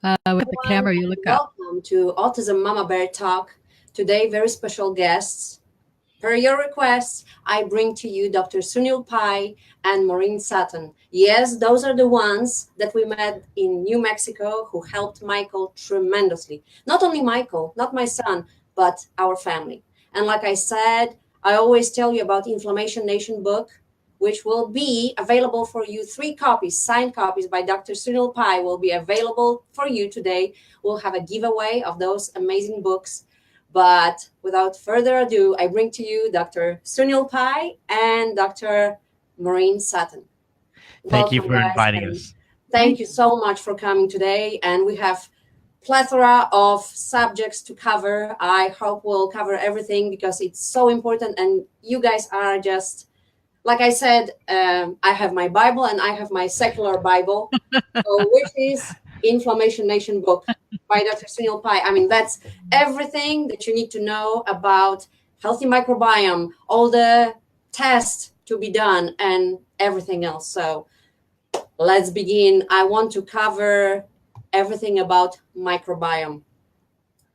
With the camera, you look up. Welcome to Autism Mama Bear Talk. Today, very special guests. Per your requests, I bring to you Dr. Sunil Pai and Maureen Sutton. Yes, those are the ones that we met in New Mexico who helped Michael tremendously. Not only Michael, not my son, but our family. And like I said, I always tell you about Inflammation Nation book, which will be available for you. 3 copies, signed copies by Dr. Sunil Pai will be available for you today. We'll have a giveaway of those amazing books. But without further ado, I bring to you Dr. Sunil Pai and Dr. Maureen Sutton. Thank you for inviting us. Thank you so much for coming today. And we have plethora of subjects to cover. I hope we'll cover everything because it's so important. And you guys are just, like I said, I have my Bible and I have my secular Bible, which is Inflammation Nation book by Dr. Sunil Pai. I mean, that's everything that you need to know about healthy microbiome, all the tests to be done and everything else. So let's begin. I want to cover everything about microbiome.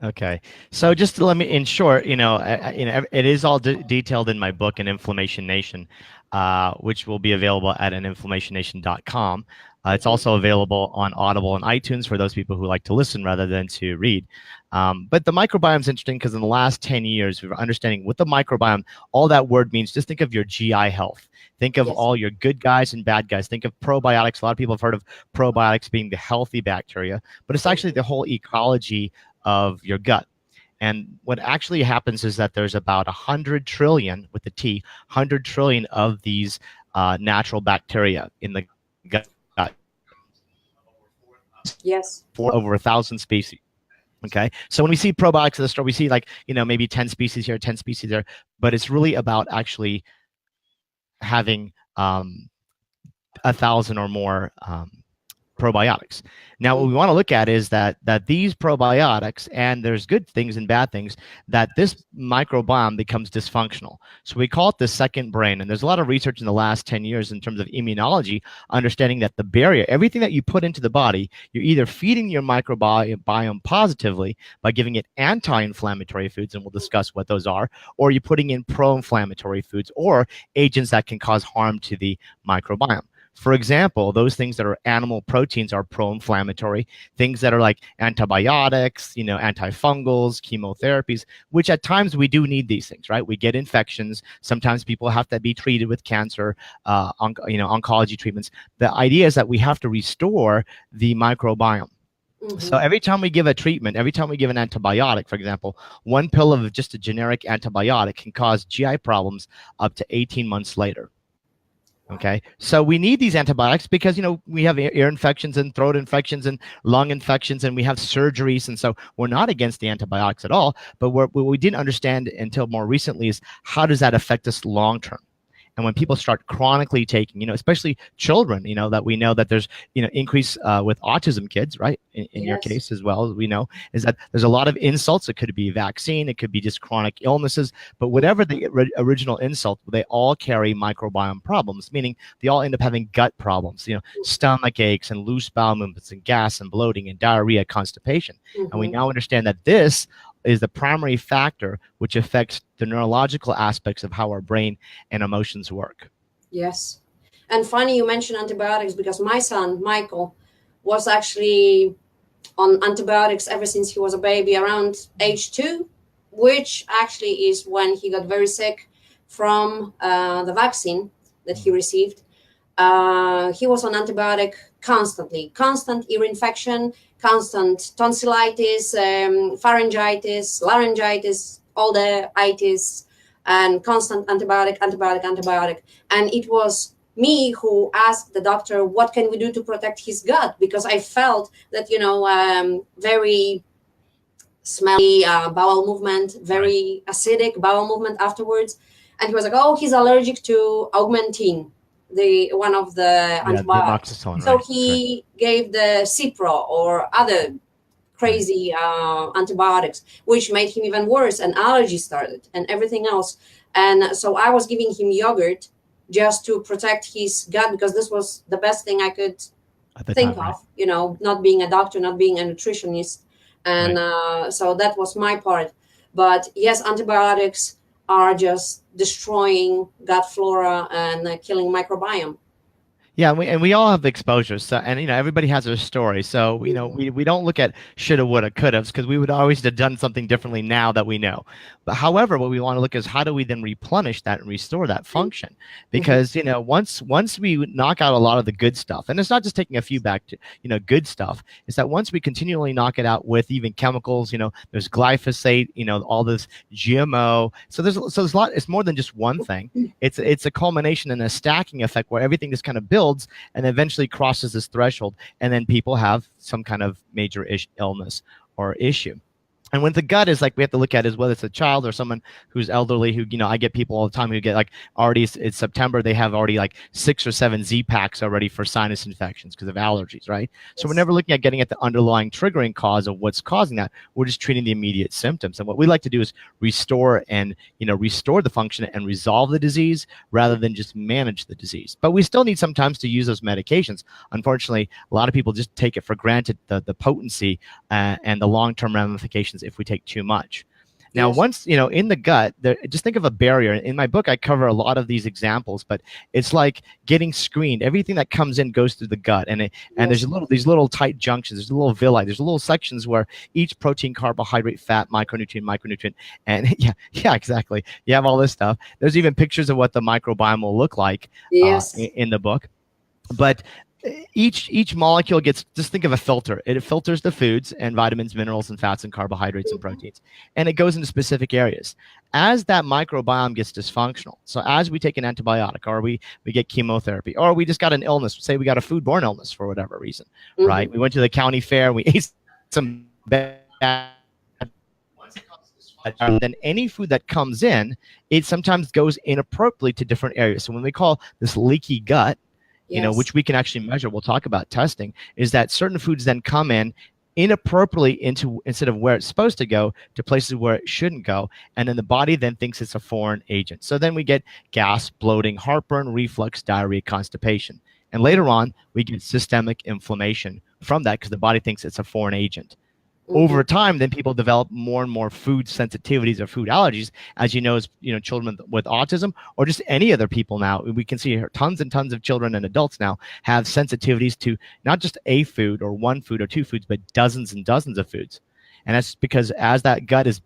Okay, so just to let me, in short, it is all detailed in my book, An Inflammation Nation, which will be available at aninflammationnation.com. It's also available on Audible and iTunes for those people who like to listen rather than to read. But the microbiome is interesting because in the last 10 years, we're understanding what the microbiome, all that word means. Just think of your GI health. Think of all your good guys and bad guys. Think of probiotics. A lot of people have heard of probiotics being the healthy bacteria, but it's actually the whole ecology of your gut. And what actually happens is that there's about 100 trillion, with the T, 100 trillion of these natural bacteria in the gut. Yes. For over 1,000 species. Okay, so when we see probiotics in the store, we see maybe 10 species here, 10 species there, but it's really about actually having 1,000 or more probiotics. Now, what we want to look at is that these probiotics, and there's good things and bad things, that this microbiome becomes dysfunctional. So we call it the second brain. And there's a lot of research in the last 10 years in terms of immunology, understanding that the barrier, everything that you put into the body, you're either feeding your microbiome positively by giving it anti-inflammatory foods, and we'll discuss what those are, or you're putting in pro-inflammatory foods or agents that can cause harm to the microbiome. For example, those things that are animal proteins are pro-inflammatory. Things that are like antibiotics, antifungals, chemotherapies, which at times we do need these things, right? We get infections. Sometimes people have to be treated with cancer, oncology treatments. The idea is that we have to restore the microbiome. Mm-hmm. So every time we give a treatment, every time we give an antibiotic, for example, one pill of just a generic antibiotic can cause GI problems up to 18 months later. Okay, so we need these antibiotics because, we have ear infections and throat infections and lung infections, and we have surgeries. And so we're not against the antibiotics at all. But what we didn't understand until more recently is how does that affect us long term? And when people start chronically taking, especially children, that we know that there's, increase with autism kids, right? In your case as well, as we know, is that there's a lot of insults. It could be vaccine, it could be just chronic illnesses, but whatever the original insult, they all carry microbiome problems, meaning they all end up having gut problems, stomach aches and loose bowel movements and gas and bloating and diarrhea, constipation. Mm-hmm. And we now understand that this is the primary factor which affects the neurological aspects of how our brain and emotions work. Yes. And funny you mentioned antibiotics because my son, Michael, was actually on antibiotics ever since he was a baby, around age 2, which actually is when he got very sick from the vaccine that he received. He was on antibiotic constantly, constant ear infection, constant tonsillitis, pharyngitis, laryngitis, all the itis, and constant antibiotic. And it was me who asked the doctor, what can we do to protect his gut? Because I felt that, very smelly bowel movement, very acidic bowel movement afterwards. And he was like, oh, he's allergic to augmentin, one of the antibiotics. So he gave the Cipro or other crazy antibiotics, which made him even worse, and allergies started and everything else. And so I was giving him yogurt just to protect his gut because this was the best thing I could at the think time, right? of, not being a doctor, not being a nutritionist. And so that was my part. But yes, antibiotics are just destroying gut flora and killing microbiome. Yeah, we all have exposures. So, and everybody has their story. So we don't look at shoulda, woulda, coulda, because we would always have done something differently now that we know. But however, what we want to look is how do we then replenish that and restore that function? Because once we knock out a lot of the good stuff, and it's not just taking a few back to good stuff, is that once we continually knock it out with even chemicals, there's glyphosate, all this GMO. So there's a lot. It's more than just one thing. It's a culmination and a stacking effect where everything just kind of builds and eventually crosses this threshold, and then people have some kind of major illness or issue. And when the gut is like, we have to look at is whether it's a child or someone who's elderly, who, I get people all the time who get like already, it's September, they have already like 6 or 7 Z packs already for sinus infections because of allergies, right? So we're never looking at getting at the underlying triggering cause of what's causing that. We're just treating the immediate symptoms. And what we like to do is restore and, restore the function and resolve the disease rather than just manage the disease. But we still need sometimes to use those medications. Unfortunately, a lot of people just take it for granted, the potency and the long-term ramifications if we take too much. Now, once, in the gut, just think of a barrier. In my book, I cover a lot of these examples, but it's like getting screened. Everything that comes in goes through the gut, and there's these little tight junctions. There's a little villi. There's little sections where each protein, carbohydrate, fat, micronutrient, and yeah, exactly. You have all this stuff. There's even pictures of what the microbiome will look like in the book. But each molecule gets, just think of a filter. It filters the foods and vitamins, minerals, and fats and carbohydrates and proteins, and it goes into specific areas. As that microbiome gets dysfunctional, so as we take an antibiotic, or we get chemotherapy, or we just got an illness, say we got a foodborne illness for whatever reason, right? We went to the county fair, we ate some bad, then any food that comes in, it sometimes goes inappropriately to different areas. So when we call this leaky gut, which we can actually measure, we'll talk about testing, is that certain foods then come in inappropriately instead of where it's supposed to go to places where it shouldn't go. And then the body then thinks it's a foreign agent. So then we get gas, bloating, heartburn, reflux, diarrhea, constipation. And later on, we get systemic inflammation from that because the body thinks it's a foreign agent. Over time, then people develop more and more food sensitivities or food allergies, as children with autism or just any other people now. We can see tons and tons of children and adults now have sensitivities to not just a food or one food or two foods, but dozens and dozens of foods. And that's because as that gut is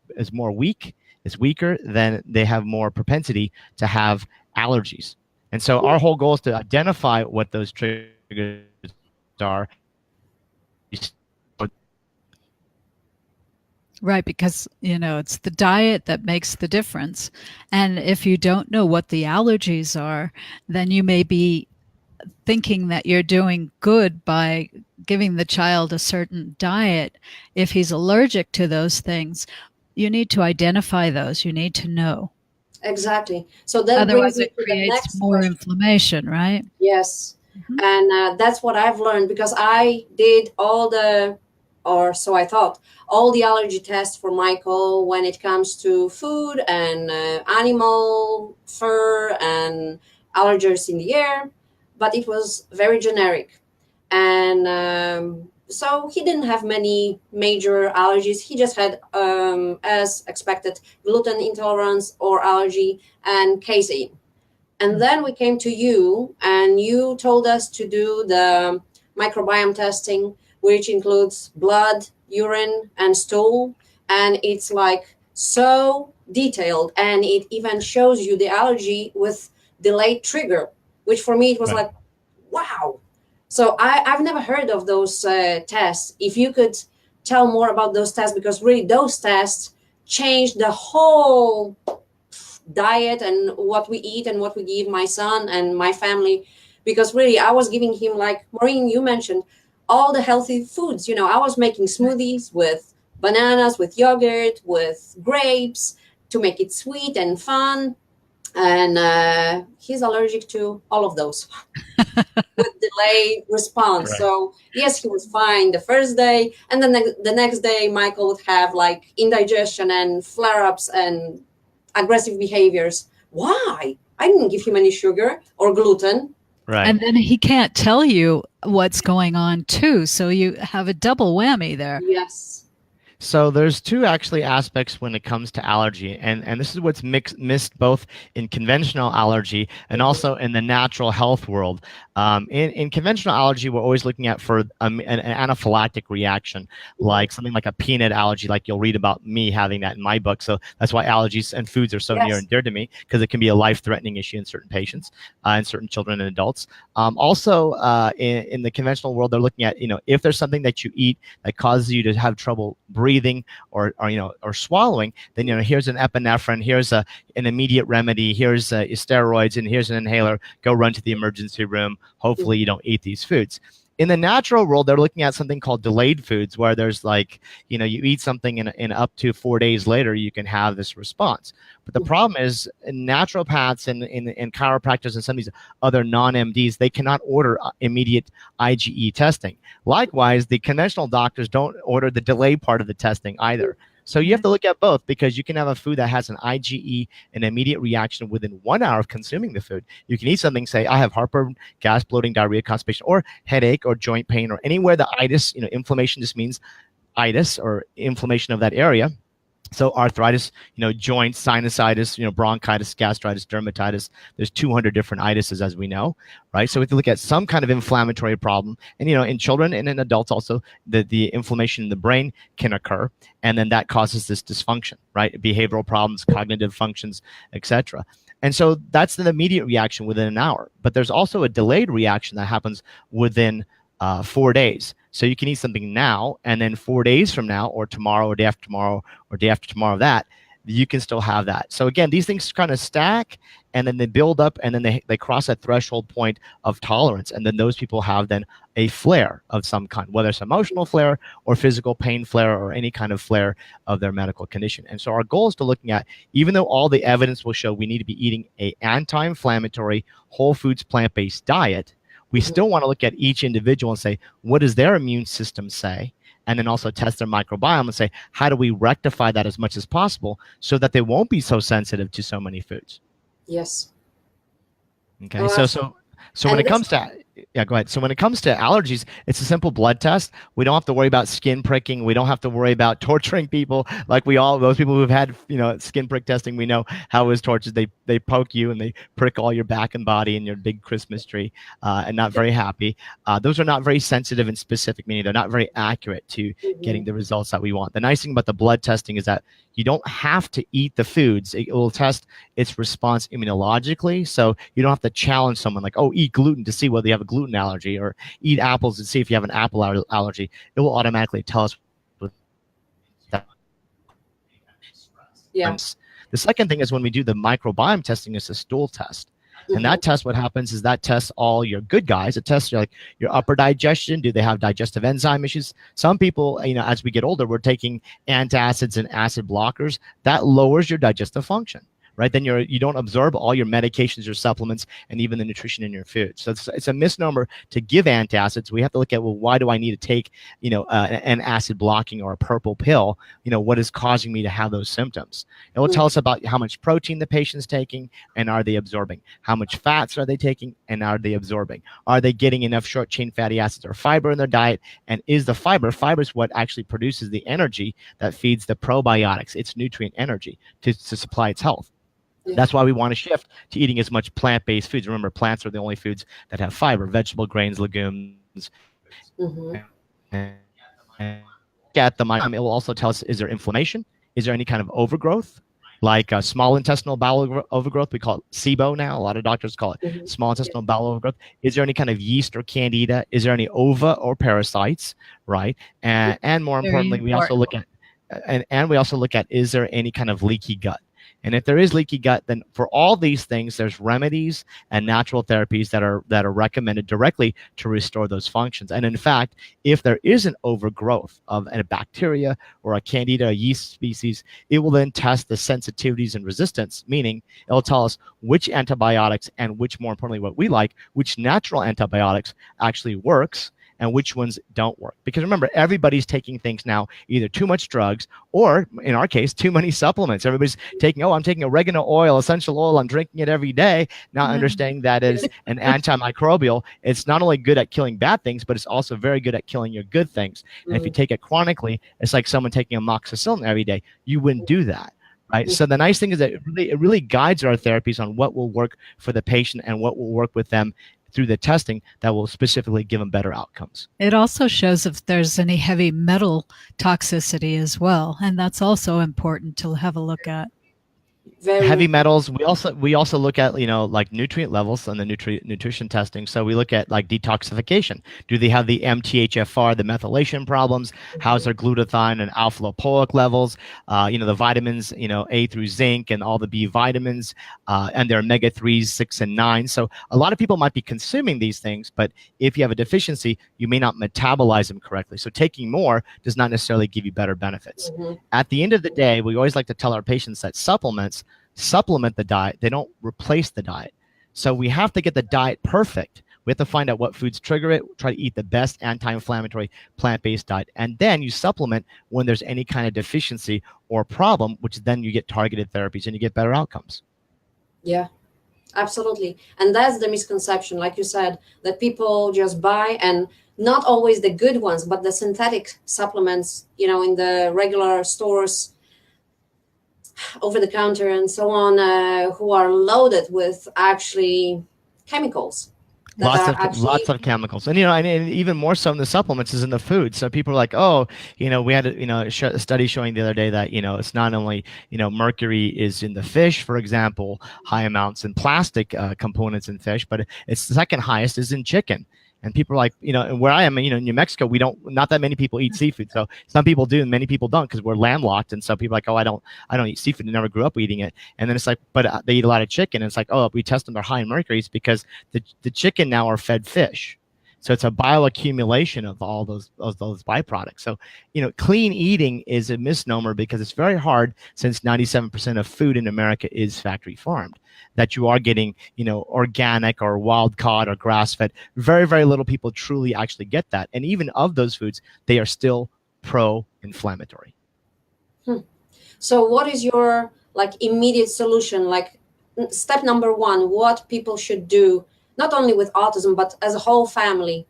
weaker, then they have more propensity to have allergies. And so our whole goal is to identify what those triggers are. Right, because, it's the diet that makes the difference. And if you don't know what the allergies are, then you may be thinking that you're doing good by giving the child a certain diet. If he's allergic to those things, you need to identify those. You need to know. Exactly. So that otherwise brings me it to the creates next more question. Inflammation, right? Yes. And that's what I've learned, because I did so I thought, all the allergy tests for Michael when it comes to food and animal fur and allergens in the air, but it was very generic. And so he didn't have many major allergies. He just had, as expected, gluten intolerance or allergy and casein. And then we came to you, and you told us to do the microbiome testing, which includes blood, urine, and stool. And it's like so detailed, and it even shows you the allergy with delayed trigger, which for me, it was like, wow. So I've never heard of those tests. If you could tell more about those tests, because really those tests changed the whole diet and what we eat and what we give my son and my family, because really I was giving him, like Maureen, you mentioned, all the healthy foods. I was making smoothies with bananas, with yogurt, with grapes to make it sweet and fun. And he's allergic to all of those with delayed response. Right. So yes, he was fine the first day. And then the next day, Michael would have like indigestion and flare-ups and aggressive behaviors. Why? I didn't give him any sugar or gluten. Right. And then he can't tell you what's going on too. So you have a double whammy there. Yes. So there's two actually aspects when it comes to allergy, and this is what's missed both in conventional allergy and also in the natural health world. In conventional allergy, we're always looking at for an anaphylactic reaction, like something like a peanut allergy, like you'll read about me having that in my book. So that's why allergies and foods are so near and dear to me, because it can be a life-threatening issue in certain patients, in certain children and adults. Also, in the conventional world, they're looking at, if there's something that you eat that causes you to have trouble breathing or swallowing, then here's an epinephrine, here's an immediate remedy, here's steroids, and here's an inhaler. Go run to the emergency room. Hopefully you don't eat these foods. In the natural world, they're looking at something called delayed foods, where there's like, you eat something and up to 4 days later, you can have this response. But the problem is naturopaths and chiropractors and some of these other non-MDs, they cannot order immediate IgE testing. Likewise, the conventional doctors don't order the delay part of the testing either. So you have to look at both, because you can have a food that has an IgE, an immediate reaction within 1 hour of consuming the food. You can eat something, say, I have heartburn, gas, bloating, diarrhea, constipation, or headache, or joint pain, or anywhere the itis, inflammation just means itis or inflammation of that area. So arthritis, joints, sinusitis, bronchitis, gastritis, dermatitis. There's 200 different itises, as we know, right? So we have to look at some kind of inflammatory problem. And, in children and in adults also, the inflammation in the brain can occur. And then that causes this dysfunction, right? Behavioral problems, cognitive functions, etc. And so that's the immediate reaction within an hour. But there's also a delayed reaction that happens within 4 days. So you can eat something now, and then 4 days from now, or tomorrow, or day after tomorrow, or day after tomorrow, that you can still have that. So again, these things kind of stack, and then they build up, and then they cross that threshold point of tolerance, and then those people have then a flare of some kind, whether it's emotional flare or physical pain flare or any kind of flare of their medical condition. And so our goal is to looking at, even though all the evidence will show we need to be eating a anti-inflammatory, whole foods, plant-based diet, we still want to look at each individual and say, what does their immune system say? And then also test their microbiome and say, how do we rectify that as much as possible so that they won't be so sensitive to so many foods? Yes. Okay. So when it comes to, go ahead. So when it comes to allergies, it's a simple blood test. We don't have to worry about skin pricking. We don't have to worry about torturing people. Like those people who've had, skin prick testing, we know how it was tortured. They poke you and they prick all your back and body and your big Christmas tree, and not very happy. Those are not very sensitive and specific, meaning they're not very accurate to getting the results that we want. The nice thing about the blood testing is that you don't have to eat the foods. It will test its response immunologically. So you don't have to challenge someone like, oh, eat gluten to see whether you have a gluten allergy, or eat apples and see if you have an apple allergy. It will automatically tell us. Yeah. The second thing is when we do the microbiome testing, it's a stool test. And that test, what happens is that tests all your good guys. It tests your upper digestion. Do they have digestive enzyme issues? Some people, as we get older, we're taking antacids and acid blockers. That lowers your digestive function, right? Then you don't absorb all your medications, your supplements, and even the nutrition in your food. So it's a misnomer to give antacids. We have to look at, well, why do I need to take, an acid blocking or a purple pill? What is causing me to have those symptoms? It will tell us about how much protein the patient's taking and are they absorbing? How much fats are they taking and are they absorbing? Are they getting enough short chain fatty acids or fiber in their diet? And is the fiber is what actually produces the energy that feeds the probiotics, its nutrient energy to supply its health. Yeah. That's why we want to shift to eating as much plant-based foods. Remember, plants are the only foods that have fiber, vegetable, grains, legumes. And at the microbiome, it will also tell us, is there inflammation? Is there any kind of overgrowth? Like small intestinal bowel overgrowth, we call it SIBO now. A lot of doctors call it small intestinal bowel overgrowth. Is there any kind of yeast or candida? Is there any ova or parasites, right? And more importantly, we also look at, and we also look at, is there any kind of leaky gut? And if there is leaky gut, then for all these things, there's remedies and natural therapies that are recommended directly to restore those functions. And in fact, if there is an overgrowth of a bacteria or a candida, a yeast species, it will then test the sensitivities and resistance, meaning it'll tell us which antibiotics and which, more importantly, what we like, which natural antibiotics actually works. and which ones don't work. Because remember, everybody's taking things now, either too much drugs or, in our case, too many supplements. Everybody's taking, oh, I'm taking oregano oil, essential oil, I'm drinking it every day, not understanding that is an antimicrobial. It's not only good at killing bad things, but it's also very good at killing your good things. And if you take it chronically, it's like someone taking amoxicillin every day. You wouldn't do that. Right. So the nice thing is that it really guides our therapies on what will work for the patient and what will work with them through the testing that will specifically give them better outcomes. It also shows if there's any heavy metal toxicity as well, and that's also important to have a look at. Heavy metals. We also look at, like nutrient levels on the nutrition testing. So we look at like detoxification. Do they have the MTHFR, the methylation problems? How's their glutathione and alpha lipoic levels? The vitamins, A through zinc and all the B vitamins, and their omega 3s, 6 and 9. So a lot of people might be consuming these things, but if you have a deficiency, you may not metabolize them correctly. So taking more does not necessarily give you better benefits. At the end of the day, we always like to tell our patients that supplements supplement the diet. They don't replace the diet. So we have to get the diet perfect. We have to find out what foods trigger it, try to eat the best anti-inflammatory plant-based diet, and then you supplement when there's any kind of deficiency or problem, which then you get targeted therapies and you get better outcomes. Yeah, absolutely. And that's the misconception, like you said, that people just buy, and not always the good ones, but the synthetic supplements, in the regular stores, over the counter and so on, who are loaded with actually chemicals. Lots of chemicals, and and even more so in the supplements is in the food. So people are like, oh, we had a study showing the other day that it's not only mercury is in the fish, for example, high amounts in plastic components in fish, but it's the second highest is in chicken. And people are like, where I am, in New Mexico, not that many people eat seafood. So some people do and many people don't because we're landlocked. And so people are like, oh, I don't eat seafood. I never grew up eating it. And then it's like, but they eat a lot of chicken. And it's like, oh, we test them, they're high in mercuries because the chicken now are fed fish. So it's a bioaccumulation of all those byproducts. So, clean eating is a misnomer because it's very hard, since 97% of food in America is factory farmed, that you are getting, organic or wild caught or grass fed. Very, very little people truly actually get that. And even of those foods, they are still pro-inflammatory. So what is your immediate solution? Step number one, what people should do, not only with autism, but as a whole family?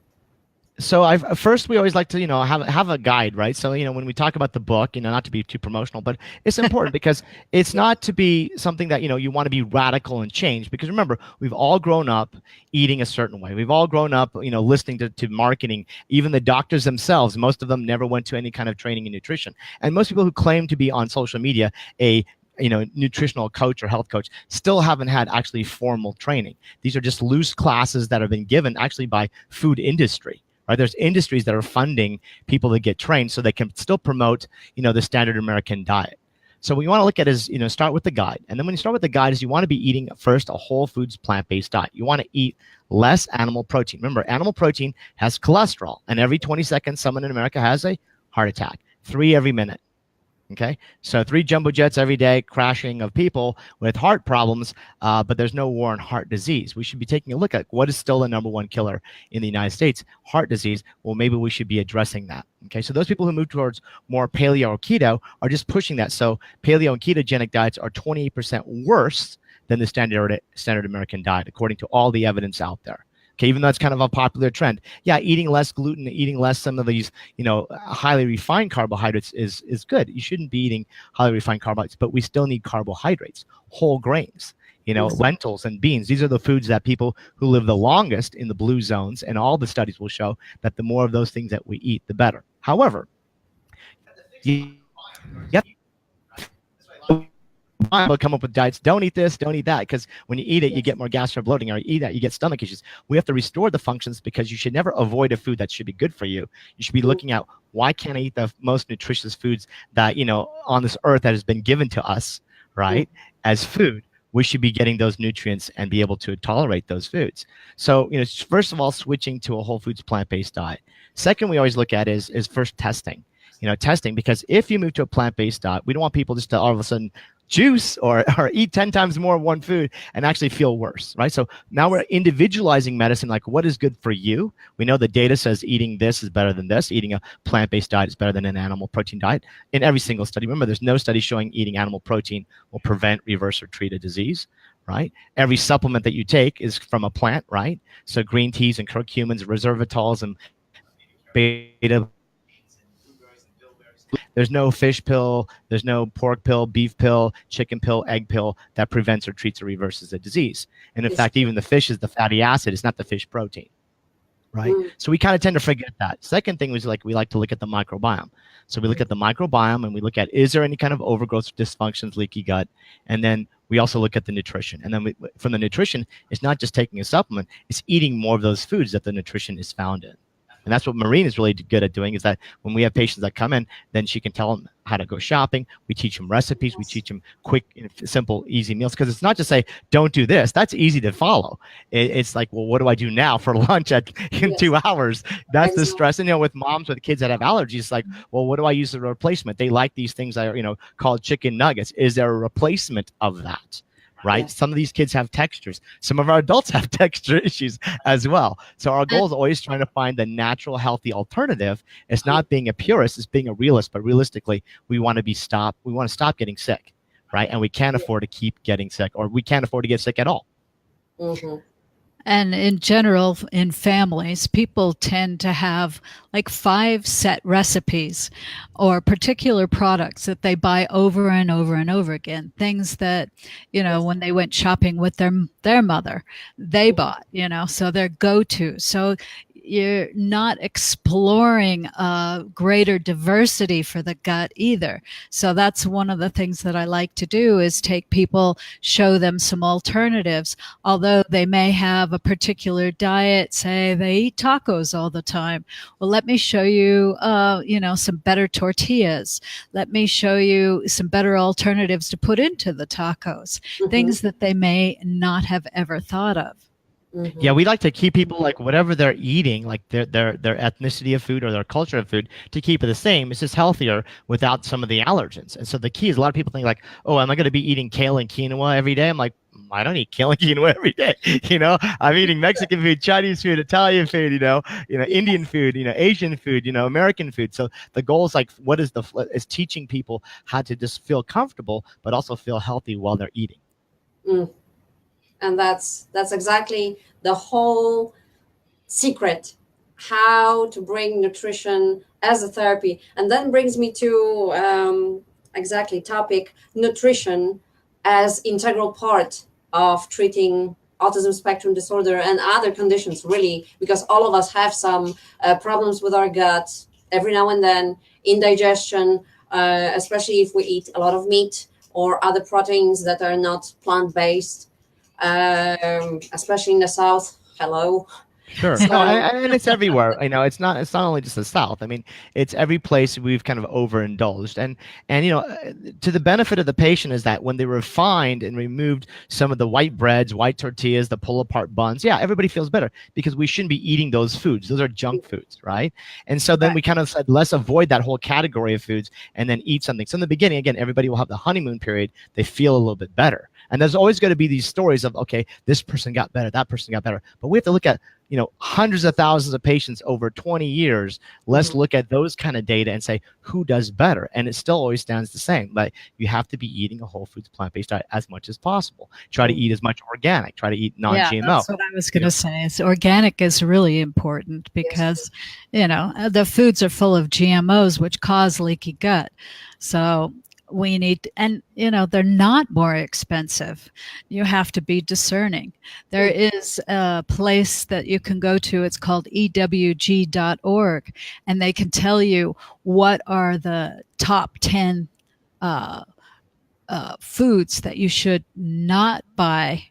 So first we always like to have a guide, right? So when we talk about the book, not to be too promotional, but it's important because it's not to be something that you want to be radical and change. Because remember, we've all grown up eating a certain way. We've all grown up listening to marketing. Even the doctors themselves, most of them never went to any kind of training in nutrition. And most people who claim to be on social media a nutritional coach or health coach still haven't had actually formal training. These are just loose classes that have been given actually by food industry. Right? There's industries that are funding people to get trained so they can still promote, the standard American diet. So what you want to look at is, start with the guide. And then when you start with the guide is you want to be eating first a whole foods plant-based diet. You want to eat less animal protein. Remember, animal protein has cholesterol, and every 20 seconds someone in America has a heart attack, 3 every minute. Okay, so 3 jumbo jets every day, crashing of people with heart problems, but there's no war on heart disease. We should be taking a look at what is still the #1 killer in the United States, heart disease. Well, maybe we should be addressing that. Okay, so those people who move towards more paleo or keto are just pushing that. So paleo and ketogenic diets are 28% worse than the standard American diet, according to all the evidence out there. Okay, even though it's kind of a popular trend. Yeah, eating less gluten, eating less some of these, highly refined carbohydrates is good. You shouldn't be eating highly refined carbohydrates, but we still need carbohydrates, whole grains, lentils and beans. These are the foods that people who live the longest in the blue zones, and all the studies will show that the more of those things that we eat, the better. However, will come up with diets. Don't eat this, don't eat that, because when you eat it, you get more gas or bloating, or you eat that, you get stomach issues. We have to restore the functions because you should never avoid a food that should be good for you. You should be looking at, why can't I eat the most nutritious foods that, on this earth that has been given to us, right, as food. We should be getting those nutrients and be able to tolerate those foods. So, first of all, switching to a whole foods plant-based diet. Second, we always look at is first testing. Testing, because if you move to a plant-based diet, we don't want people just to all of a sudden juice or eat 10 times more of one food and actually feel worse, right? So now we're individualizing medicine, like what is good for you. We know the data says eating this is better than this. Eating a plant-based diet is better than an animal protein diet in every single study. Remember, there's no study showing eating animal protein will prevent, reverse, or treat a disease, right? Every supplement that you take is from a plant, right? So green teas and curcumins, resveratrols and beta. There's no fish pill, there's no pork pill, beef pill, chicken pill, egg pill that prevents or treats or reverses a disease. And in fact, even the fish is the fatty acid, it's not the fish protein, right? So we kind of tend to forget that. Second thing was we like to look at the microbiome. So we look at the microbiome and we look at, is there any kind of overgrowth, dysfunctions, leaky gut? And then we also look at the nutrition. And then from the nutrition, it's not just taking a supplement, it's eating more of those foods that the nutrition is found in. And that's what Maureen is really good at doing, is that when we have patients that come in, then she can tell them how to go shopping. We teach them recipes. We teach them quick, simple, easy meals. Because it's not just say, don't do this. That's easy to follow. It's like, well, what do I do now for lunch in 2 hours? That's the stress. And, with moms with kids that have allergies, it's like, well, what do I use as a replacement? They like these things that are, called chicken nuggets. Is there a replacement of that? Right? Some of these kids have textures. Some of our adults have texture issues as well. So our goal is always trying to find the natural, healthy alternative. It's not being a purist, it's being a realist. But realistically, we want to stop getting sick, right? And we can't afford to keep getting sick, or we can't afford to get sick at all. And in general, in families, people tend to have like 5 set recipes or particular products that they buy over and over and over again. Things that, when they went shopping with their mother, they bought, so their go-to. So you're not exploring a greater diversity for the gut either. So that's one of the things that I like to do, is take people, show them some alternatives. Although they may have a particular diet, say they eat tacos all the time. Well, let me show you, some better tortillas. Let me show you some better alternatives to put into the tacos, things that they may not have ever thought of. Yeah, we like to keep people, like, whatever they're eating, like their ethnicity of food or their culture of food, to keep it the same. It's just healthier without some of the allergens. And so the key is, a lot of people think like, oh, am I going to be eating kale and quinoa every day? I'm like, I don't eat kale and quinoa every day. I'm eating Mexican food, Chinese food, Italian food, Indian food, Asian food, American food. So the goal is, like, is teaching people how to just feel comfortable, but also feel healthy while they're eating. And that's exactly the whole secret, how to bring nutrition as a therapy. And that brings me to topic, nutrition as integral part of treating autism spectrum disorder and other conditions, really, because all of us have some problems with our gut every now and then, indigestion, especially if we eat a lot of meat or other proteins that are not plant-based. Especially in the South. Hello. Sure. No, and it's everywhere. It's not only just the South. I mean, it's every place we've kind of overindulged. And to the benefit of the patient is that when they refined and removed some of the white breads, white tortillas, the pull apart buns, everybody feels better, because we shouldn't be eating those foods. Those are junk foods, right? And so then we kind of said, let's avoid that whole category of foods and then eat something. So in the beginning, again, everybody will have the honeymoon period. They feel a little bit better. And there's always going to be these stories of, okay, this person got better, that person got better. But we have to look at, hundreds of thousands of patients over 20 years. Let's look at those kind of data and say, who does better? And it still always stands the same. But you have to be eating a whole foods plant-based diet as much as possible. Try to eat as much organic. Try to eat non-GMO. Yeah, that's what I was going to say. Is organic is really important, because, the foods are full of GMOs, which cause leaky gut. So we need, and they're not more expensive. You have to be discerning. There is a place that you can go to. It's called ewg.org, and they can tell you what are the top 10 foods that you should not buy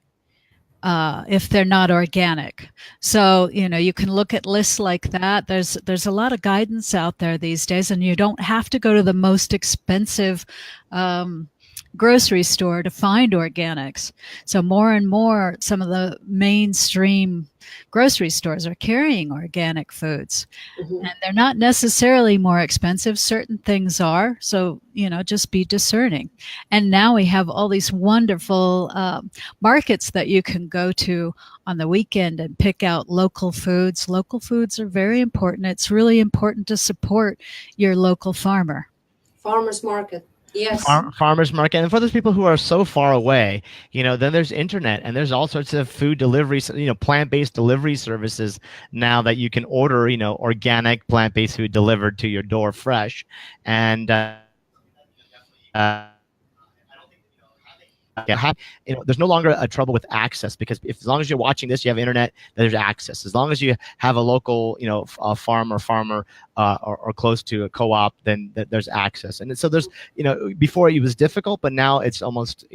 if they're not organic. So, you can look at lists like that. There's a lot of guidance out there these days, and you don't have to go to the most expensive grocery store to find organics. So more and more, some of the mainstream grocery stores are carrying organic foods. Mm-hmm. And they're not necessarily more expensive. Certain things are. So, just be discerning. And now we have all these wonderful markets that you can go to on the weekend and pick out local foods. Local foods are very important. It's really important to support your local farmer. Farmers market. Yes. Farmers market. And for those people who are so far away, then there's internet and there's all sorts of food delivery, plant-based delivery services now that you can order, organic plant-based food delivered to your door fresh. And there's no longer a trouble with access, because as long as you're watching this, you have internet, there's access. As long as you have a local, a farm or farmer or close to a co-op, then there's access. And so there's, before it was difficult, but now it's almost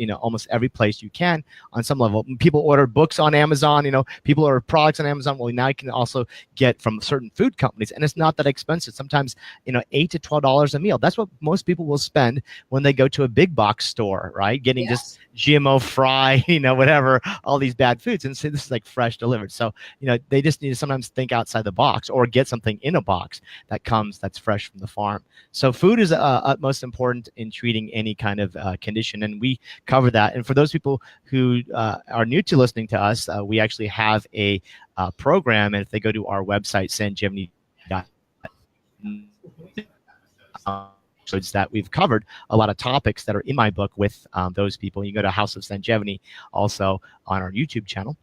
every place you can on some level. People order books on Amazon, people order products on Amazon. Well, now you can also get from certain food companies, and it's not that expensive. Sometimes, $8 to $12 a meal. That's what most people will spend when they go to a big box store, right? Getting just GMO fry, whatever, all these bad foods, and say this is like fresh delivered. So, they just need to sometimes think outside the box or get something in a box that's fresh from the farm. So food is utmost important in treating any kind of condition, and we cover that. And for those people who are new to listening to us, we actually have a program, and if they go to our website, sanjevani.com, episodes that we've covered a lot of topics that are in my book with those people. You can go to House of Sanjevani also on our YouTube channel.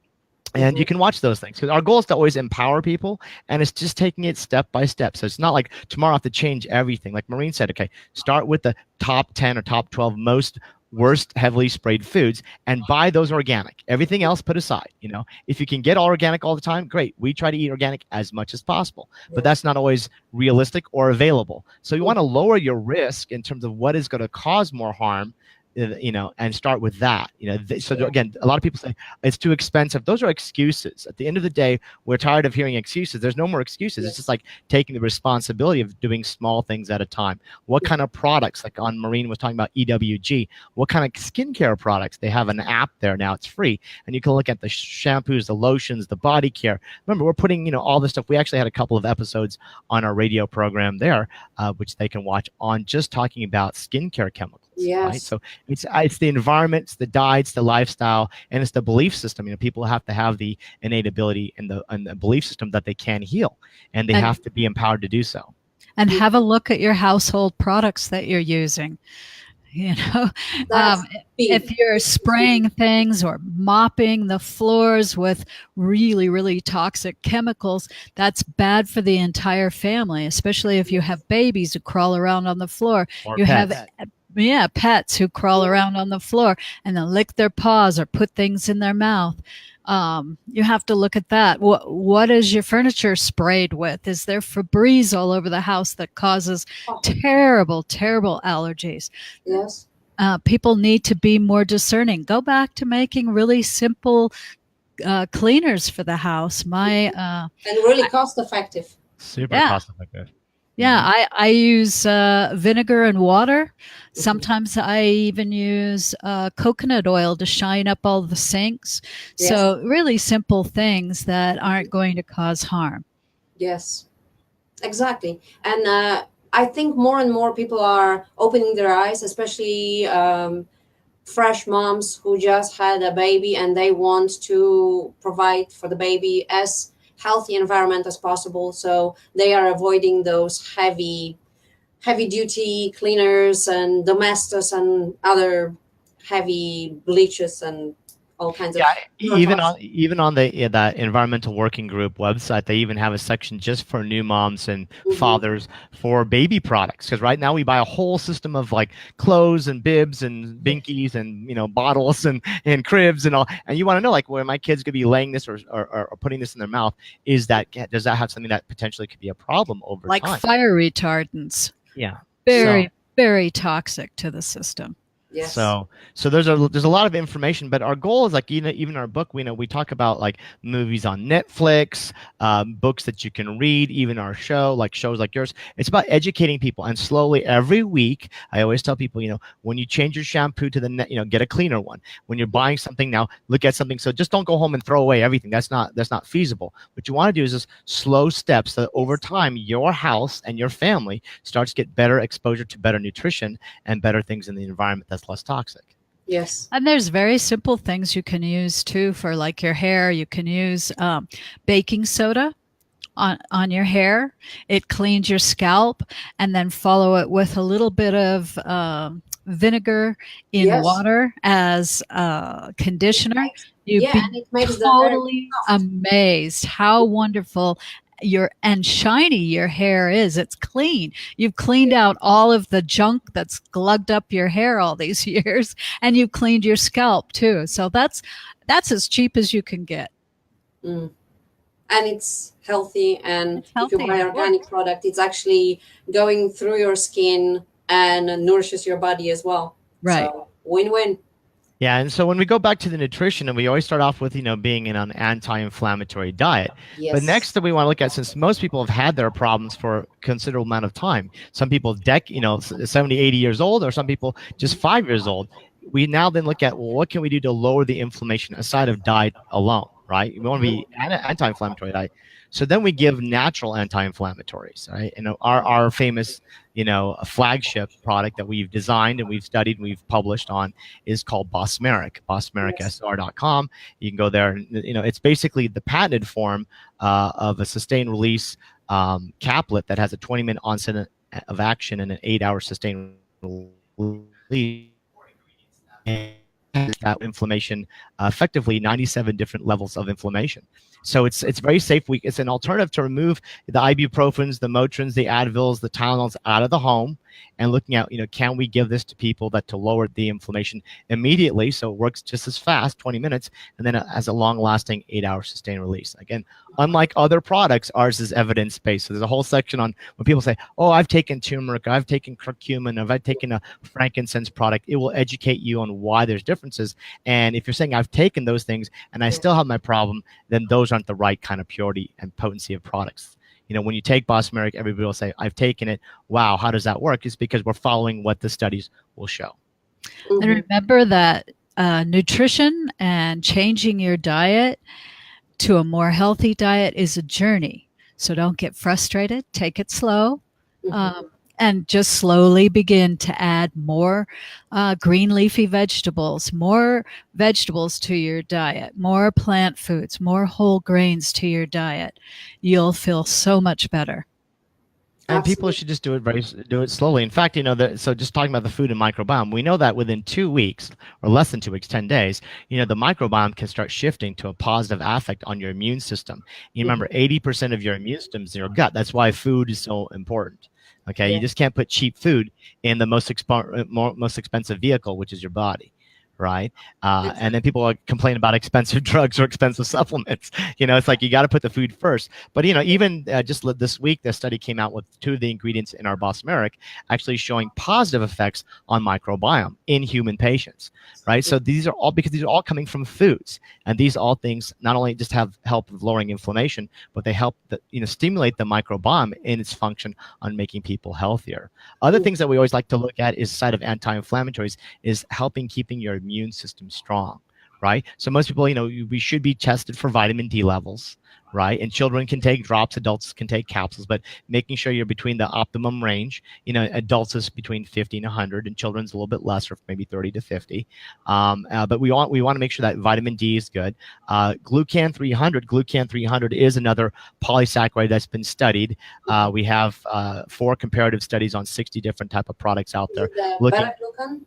And you can watch those things, because our goal is to always empower people, and it's just taking it step by step. So it's not like tomorrow I have to change everything. Like Maureen said, okay, start with the top 10 or top 12 worst heavily sprayed foods and buy those organic. Everything else put aside. If you can get all organic all the time, great. We try to eat organic as much as possible, but that's not always realistic or available. So you want to lower your risk in terms of what is going to cause more harm, and start with that. So again, a lot of people say it's too expensive. Those are excuses. At the end of the day, we're tired of hearing excuses. There's no more excuses. It's just like taking the responsibility of doing small things at a time. What kind of products, like on Maureen was talking about EWG, what kind of skincare products? They have an app there now. It's free, and you can look at the shampoos, the lotions, the body care. Remember, we're putting all this stuff. We actually had a couple of episodes on our radio program there, which they can watch on just talking about skincare chemicals. Yes. Right? So it's the environment, it's the diet, it's the lifestyle, and it's the belief system. People have to have the innate ability and the belief system that they can heal, and they have to be empowered to do so. And have a look at your household products that you're using. If you're spraying things or mopping the floors with really, really toxic chemicals, that's bad for the entire family, especially if you have babies who crawl around on the floor. Or you pets. have pets who crawl around on the floor and then lick their paws or put things in their mouth. You have to look at that. What is your furniture sprayed with? Is there Febreze all over the house that causes terrible, terrible allergies? Yes. People need to be more discerning. Go back to making really simple cleaners for the house. And really cost effective. Super cost effective. Yeah, I use vinegar and water. Sometimes I even use coconut oil to shine up all the sinks. Yes. So really simple things that aren't going to cause harm. Yes, exactly. And I think more and more people are opening their eyes, especially fresh moms who just had a baby and they want to provide for the baby as healthy environment as possible. So they are avoiding those heavy duty cleaners and domestos and other heavy bleaches and all kinds of even on the that environmental working group website, they even have a section just for new moms and fathers for baby products, because right now we buy a whole system of like clothes and bibs and binkies and bottles and cribs and all, and you want to know, like, where my kids could be laying this or putting this in their mouth, does that have something that potentially could be a problem over like time? Fire retardants. Yeah, very toxic to the system. Yes. So there's a lot of information, but our goal is like, even our book, we talk about like movies on Netflix, books that you can read, even our show, like shows like yours. It's about educating people, and slowly every week, I always tell people, when you change your shampoo to get a cleaner one. When you're buying something now, look at something. So just don't go home and throw away everything. That's not feasible. What you want to do is just slow steps so that over time your house and your family starts to get better exposure to better nutrition and better things in the environment that's less toxic. Yes. And there's very simple things you can use too for like your hair. You can use baking soda on your hair. It cleans your scalp, and then follow it with a little bit of vinegar in Yes. water as conditioner. You'd be and it makes totally amazed how wonderful and shiny your hair is. It's clean. You've cleaned out all of the junk that's glugged up your hair all these years, and you've cleaned your scalp too. So that's as cheap as you can get. And it's healthy, and It's healthy. If you buy organic product, it's actually going through your skin and nourishes your body as well. Right. So win-win. Yeah, and so when we go back to the nutrition, and we always start off with, being in an anti-inflammatory diet. Yes. But next that we want to look at, since most people have had their problems for a considerable amount of time, some people 70, 80 years old, or some people just 5 years old, we now then look at, well, what can we do to lower the inflammation aside of diet alone, right? We want to be anti-inflammatory diet. So then we give natural anti-inflammatories, right? And our famous, flagship product that we've designed and we've studied and we've published on is called Bosmeric, bosmericsr.com. You can go there, and it's basically the patented form of a sustained release caplet that has a 20-minute onset of action and an 8-hour sustained release. And that inflammation, effectively 97 different levels of inflammation. So it's very safe. It's an alternative to remove the ibuprofens, the Motrins, the Advils, the Tylenols out of the home, and looking at, can we give this to people to lower the inflammation immediately, so it works just as fast, 20 minutes, and then it has a long-lasting 8-hour sustained release. Again, unlike other products, ours is evidence-based. So there's a whole section on when people say, oh, I've taken turmeric, I've taken curcumin, I've taken a frankincense product. It will educate you on why there's differences. And if you're saying I've taken those things and I still have my problem, then those aren't the right kind of purity and potency of products. When you take Bosmeric, everybody will say, I've taken it. Wow, how does that work? It's because we're following what the studies will show. And remember that nutrition and changing your diet to a more healthy diet is a journey. So don't get frustrated. Take it slow. And just slowly begin to add more green leafy vegetables, more vegetables to your diet, more plant foods, more whole grains to your diet. You'll feel so much better. And people should just do it slowly. In fact, so just talking about the food and microbiome, we know that within 2 weeks, or less than 2 weeks, 10 days, the microbiome can start shifting to a positive affect on your immune system. You remember, 80% of your immune system is in your gut. That's why food is so important. Okay, you just can't put cheap food in the most expensive vehicle, which is your body, right? And then people complain about expensive drugs or expensive supplements. It's like you got to put the food first. But even just this week, the study came out with 2 of the ingredients in our Bosmeric actually showing positive effects on microbiome in human patients, right? So these are all coming from foods, and these all things not only just have help of lowering inflammation, but they help stimulate the microbiome in its function on making people healthier. Other things that we always like to look at is side of anti-inflammatories is helping keeping your immune system strong, right? So most people, we should be tested for vitamin D levels, right? And children can take drops, adults can take capsules, but making sure you're between the optimum range. Adults is between 50 and 100, and children's a little bit less, or maybe 30 to 50. But we want to make sure that vitamin D is good. Glucan 300 is another polysaccharide that's been studied. We have 4 comparative studies on 60 different type of products out there. Beta-glucan?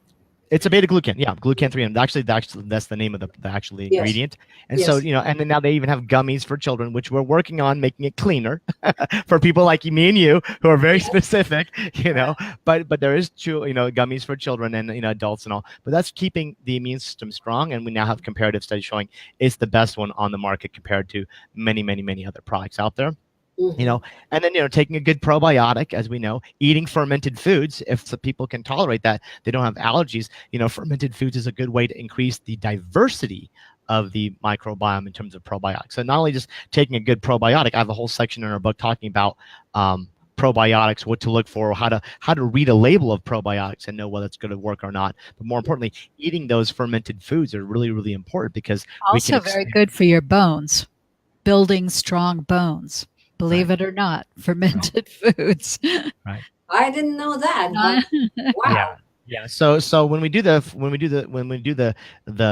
It's a beta-glucan, yeah, glucan 300. Actually, that's the name of the actual ingredient. And so, and then now they even have gummies for children, which we're working on making it cleaner for people like me and you who are very specific, But there is gummies for children and adults and all. But that's keeping the immune system strong, and we now have comparative studies showing it's the best one on the market compared to many, many, many other products out there. you know, and then, you know, taking a good probiotic, as we know, eating fermented foods. If the people can tolerate that, they don't have allergies, you know, fermented foods is a good way to increase the diversity of the microbiome in terms of probiotics. So not only just taking a good probiotic, I have a whole section in our book talking about probiotics, what to look for, how to read a label of probiotics and know whether it's going to work or not. But more importantly, eating those fermented foods are really, really important, because also very good for your bones, building strong bones. Believe it or not, fermented foods. Right. I didn't know that. But wow. Yeah. So when we do the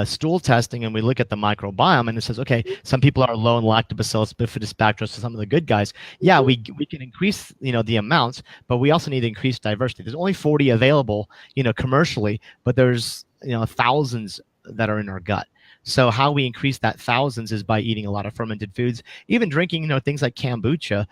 stool testing and we look at the microbiome, and it says, okay, some people are low in lactobacillus, bifidus, bacteria, so some of the good guys. Yeah, we can increase, you know, the amounts, but we also need to increase diversity. There's only 40 available, you know, commercially, but there's, you know, thousands that are in our gut. So how we increase that thousands is by eating a lot of fermented foods. Even drinking, you know, things like kombucha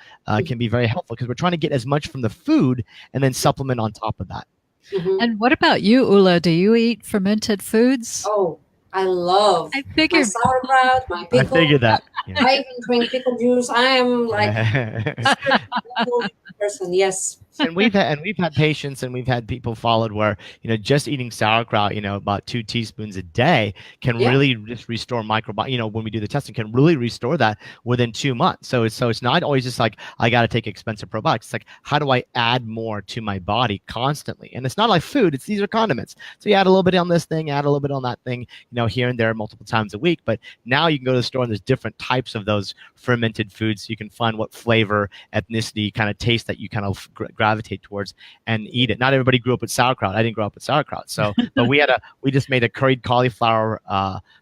can be very helpful, because we're trying to get as much from the food and then supplement on top of that. And what about you, Ula? Do you eat fermented foods? Oh, I love my sauerkraut, my pickle. I figured that. Yeah. I even drink pickle juice. I am like a person. Yes. And we've had patients, and we've had people followed where, you know, just eating sauerkraut, you know, about 2 teaspoons a day can really just restore microbiome. You know, when we do the testing, can really restore that within 2 months. So it's not always just like, I got to take expensive probiotics. It's like, how do I add more to my body constantly? And it's not like food. These are condiments. So you add a little bit on this thing, add a little bit on that thing, you know, here and there multiple times a week. But now you can go to the store and there's different types of those fermented foods. You can find what flavor, ethnicity, kind of taste that you kind of gravitate towards and eat it. Not everybody grew up with sauerkraut. I didn't grow up with sauerkraut. So, but we just made a curried cauliflower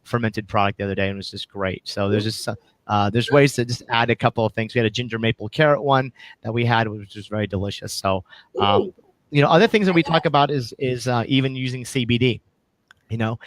fermented product the other day, and it was just great. So there's just there's ways to just add a couple of things. We had a ginger maple carrot one that we had, which was very delicious. So, you know, other things that we talk about is even using CBD. You know,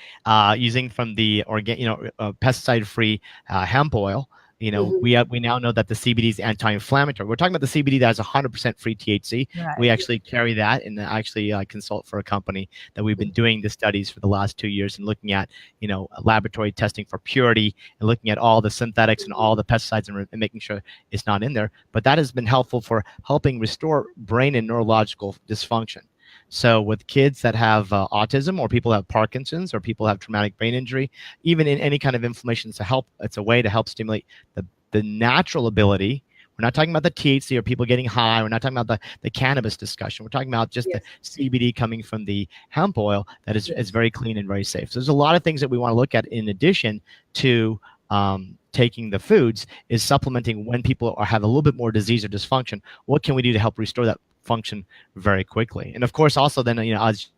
using from the pesticide-free hemp oil. You know, we now know that the CBD is anti-inflammatory. We're talking about the CBD that has 100% free THC. Right. We actually carry that, and actually consult for a company that we've been doing the studies for the last 2 years and looking at, you know, laboratory testing for purity and looking at all the synthetics and all the pesticides and making sure it's not in there. But that has been helpful for helping restore brain and neurological dysfunction. So with kids that have autism, or people that have Parkinson's, or people that have traumatic brain injury, even in any kind of inflammation, it's a way to help stimulate the natural ability. We're not talking about the THC or people getting high. We're not talking about the cannabis discussion. We're talking about just the CBD coming from the hemp oil that is very clean and very safe. So there's a lot of things that we want to look at in addition to taking the foods, is supplementing when people have a little bit more disease or dysfunction. What can we do to help restore that function very quickly? And of course, also then, you know, as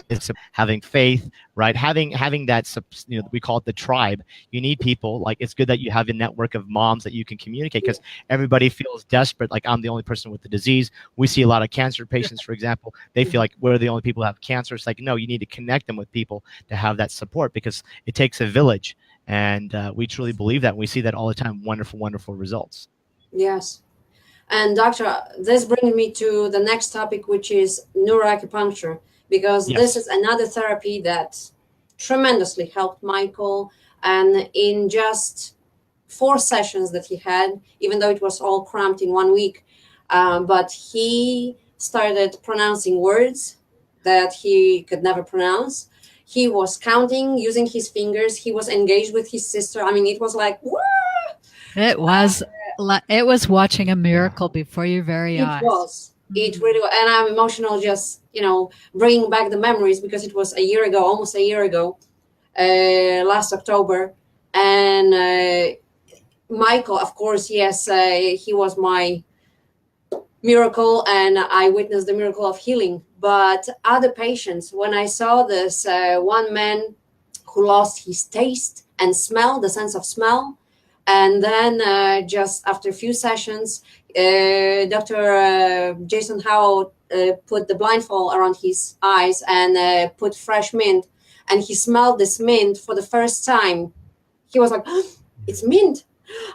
it's having faith, right? Having that, you know, we call it the tribe. You need people. Like, it's good that you have a network of moms that you can communicate, because everybody feels desperate. Like, I'm the only person with the disease. We see a lot of cancer patients, for example. They feel like we're the only people who have cancer. It's like, no, you need to connect them with people to have that support, because it takes a village. And we truly believe that. We see that all the time. Wonderful, wonderful results. Yes. And doctor, this brings me to the next topic, which is neuro-acupuncture, because this is another therapy that tremendously helped Michael. And in just 4 sessions that he had, even though it was all cramped in 1 week, but he started pronouncing words that he could never pronounce. He was counting using his fingers. He was engaged with his sister. I mean, it was like, whoa! It was watching a miracle before your very eyes. It really was. And I'm emotional just, you know, bringing back the memories, because it was almost a year ago, last October. And Michael, of course, yes, he was my miracle, and I witnessed the miracle of healing. But other patients, when I saw this one man who lost his taste and smell, the sense of smell, and then just after a few sessions, Dr. Jason Howell put the blindfold around his eyes and put fresh mint, and he smelled this mint for the first time. He was like, oh, it's mint.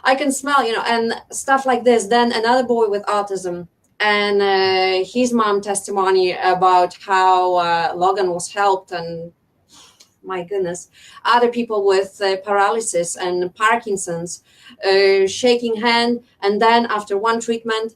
I can smell, you know, and stuff like this. Then another boy with autism, and his mom testimony about how Logan was helped, and my goodness, other people with paralysis and Parkinson's, shaking hand, and then after one treatment,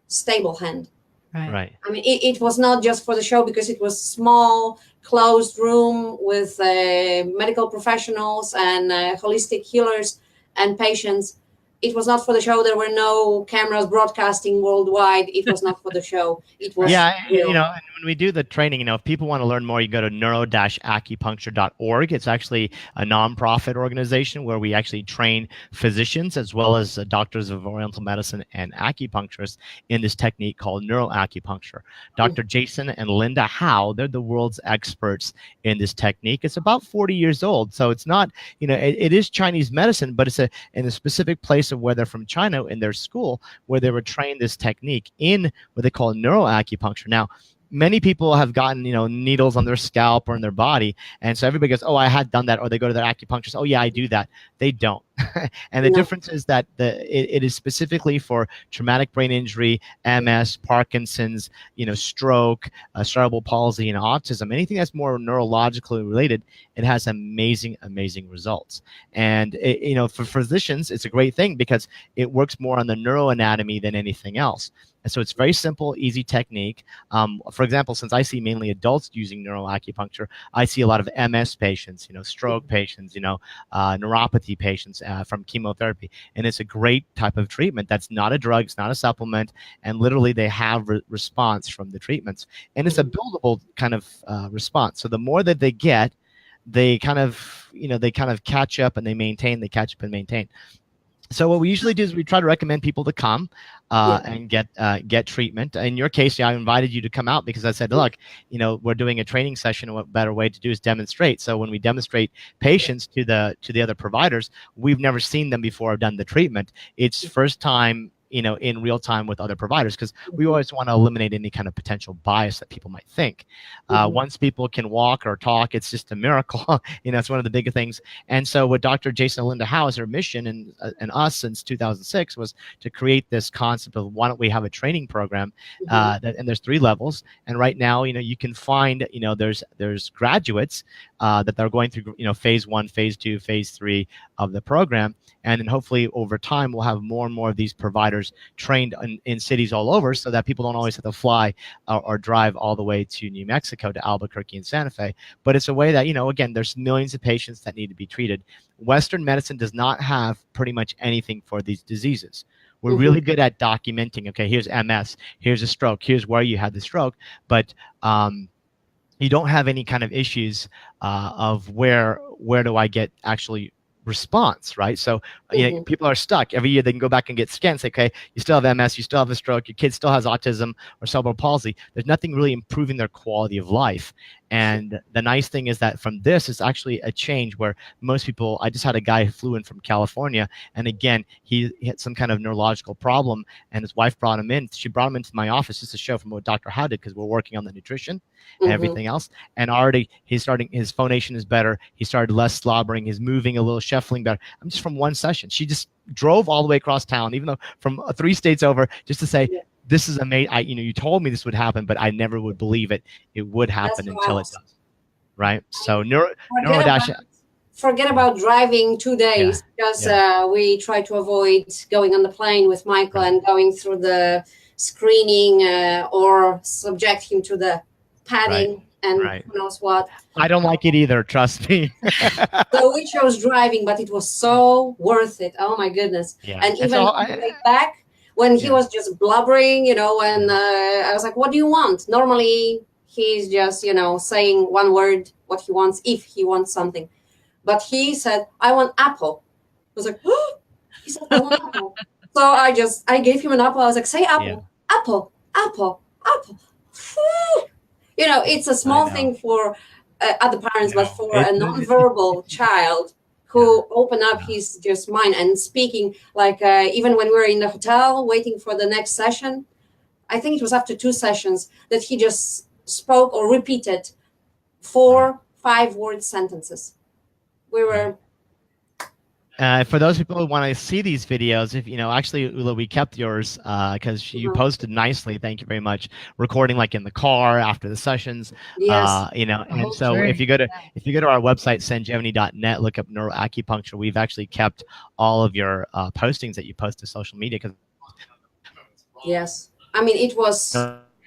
stable hand. Right. I mean, it was not just for the show, because it was small, closed room with medical professionals and holistic healers and patients. It was not for the show. There were no cameras broadcasting worldwide. It was not for the show. It was real. And when we do the training, if people want to learn more, you go to neuro-acupuncture.org. It's actually a nonprofit organization where we actually train physicians as well as doctors of oriental medicine and acupuncturists in this technique called neuro-acupuncture. Dr. Jason and Linda Howe, they're the world's experts in this technique. It's about 40 years old, so it's not, it is Chinese medicine, but it's in a specific place of where they're from China in their school where they were trained this technique in what they call neuro-acupuncture. Now, many people have gotten, needles on their scalp or in their body. And so everybody goes, oh, I had done that. Or they go to their acupuncturist. Oh, yeah, I do that. They don't. And the difference is that it is specifically for traumatic brain injury, MS, Parkinson's, stroke, cerebral palsy, and autism. Anything that's more neurologically related, it has amazing, amazing results. And, for physicians, it's a great thing because it works more on the neuroanatomy than anything else. And so it's very simple, easy technique. For example, since I see mainly adults using neuroacupuncture, I see a lot of MS patients, stroke patients, neuropathy patients from chemotherapy. And it's a great type of treatment. That's not a drug, it's not a supplement. And literally they have response from the treatments. And it's a buildable kind of response. So the more that they get, they kind of catch up and they maintain, they catch up and maintain. So what we usually do is we try to recommend people to come and get treatment. In your case, I invited you to come out because I said, look, we're doing a training session, and what better way to do is demonstrate. So when we demonstrate patients to the other providers, we've never seen them before or done the treatment. It's first time, in real time with other providers, because we always want to eliminate any kind of potential bias that people might think. Once people can walk or talk, it's just a miracle. It's one of the bigger things. And so what Dr. Jason and Linda Howe, their mission and us since 2006 was to create this concept of why don't we have a training program and there's 3 levels. And right now, you can find, there's graduates that they're going through, phase 1, phase 2, phase 3 of the program. And then hopefully over time, we'll have more and more of these providers trained in cities all over so that people don't always have to fly or drive all the way to New Mexico, to Albuquerque and Santa Fe. But it's a way that, again, there's millions of patients that need to be treated. Western medicine does not have pretty much anything for these diseases. We're really good at documenting, okay, here's MS, here's a stroke, here's where you had the stroke. But you don't have any kind of issues of where do I get actually response, right? So people are stuck. Every year they can go back and get scans. Say, okay, you still have MS, you still have a stroke, your kid still has autism or cerebral palsy. There's nothing really improving their quality of life. And the nice thing is that from this is actually a change where most people, I just had a guy who flew in from California, and again, he had some kind of neurological problem, and his wife brought him in. She brought him into my office just to show from what Dr. Howe did, because we're working on the nutrition and everything else. And already his phonation is better. He started less slobbering. He's moving a little, shuffling better. I'm just from one session. She just drove all the way across town, even though from 3 states over, just to say, this is amazing. You told me this would happen, but I never would believe it would happen until it does. Right? So forget about driving 2 days because we try to avoid going on the plane with Michael and going through the screening or subject him to the padding and who knows what. I don't like it either, trust me. So we chose driving, but it was so worth it. Oh my goodness. And even on the way back, when he was just blubbering, and I was like, what do you want? Normally, he's just, saying one word, what he wants, if he wants something. But he said, I want apple. I was like, oh, he said, I want apple. So I gave him an apple. I was like, say apple, apple, apple, apple. It's a small thing for other parents, but for a nonverbal child who open up his just mind and speaking, like even when we were in the hotel waiting for the next session, I think it was after 2 sessions that he just spoke or repeated 4 5-word sentences. We were For those people who want to see these videos, if actually, Ula, we kept yours because you posted nicely. Thank you very much. Recording like in the car after the sessions, Yes. and so if you go to our website sanjevani.net, look up Neuro-Acupuncture. We've actually kept all of your postings that you post to social media because Yes. I mean, it was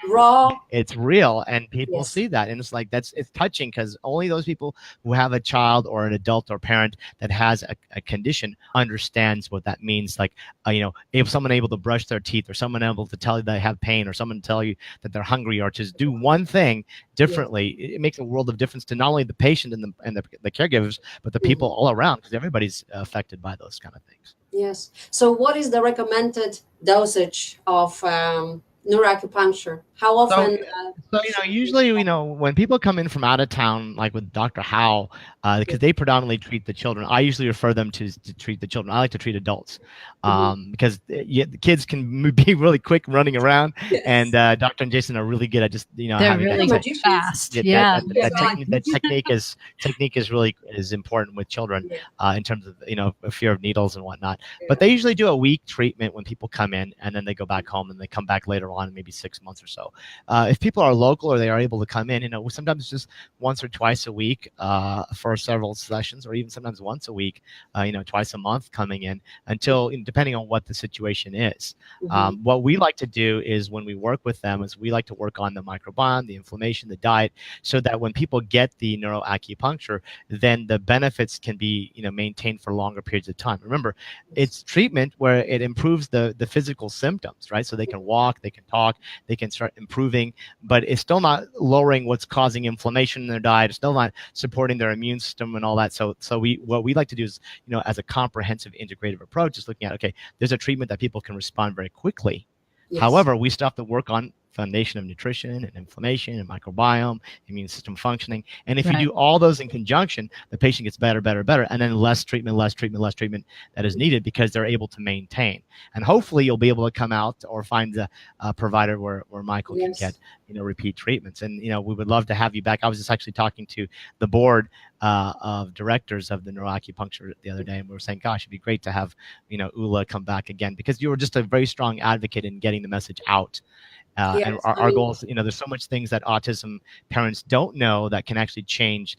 raw. it's real, and people Yes. see that, and it's like it's touching because only those people who have a child or an adult or parent that has a condition understands what that means. Like if someone able to brush their teeth, or someone able to tell you they have pain, or someone tell you that they're hungry, or just do one thing differently, it makes a world of difference to not only the patient and the caregivers, but the people all around, because everybody's affected by those kind of things. Yes. So what is the recommended dosage of neuroacupuncture? How often? So usually, when people come in from out of town, like with Dr. Howe, because they predominantly treat the children, I usually refer them to treat the children. I like to treat adults because the kids can be really quick running around, and Dr. and Jason are really good at just they're having really that fast. that technique is really important with children in terms of a fear of needles and whatnot. But they usually do a week treatment when people come in, and then they go back home, and they come back later on, maybe 6 months or so. If people are local or they are able to come in, sometimes just once or twice a week for several sessions, or even sometimes once a week, twice a month coming in until, depending on what the situation is. What we like to do is when we work with them is we like to work on the microbiome, the inflammation, the diet, so that when people get the neuroacupuncture, then the benefits can be maintained for longer periods of time. Remember, it's treatment where it improves the physical symptoms, right? So they can walk, they can talk, they can start improving, but it's still not lowering what's causing inflammation in their diet. It's still not supporting their immune system and all that. So what we like to do is, as a comprehensive integrative approach, is looking at, okay, there's a treatment that people can respond very quickly. Yes. However, we still have to work on foundation of nutrition and inflammation and microbiome, immune system functioning. And if you do all those in conjunction, the patient gets better, and then less treatment that is needed because they're able to maintain. And hopefully you'll be able to come out or find a provider where Michael can get repeat treatments. And we would love to have you back. I was just actually talking to the board of directors of the Neuro-Acupuncture the other day, and we were saying, gosh, it'd be great to have Ula come back again, because you were just a very strong advocate in getting the message out. And our goals, there's so much things that autism parents don't know that can actually change,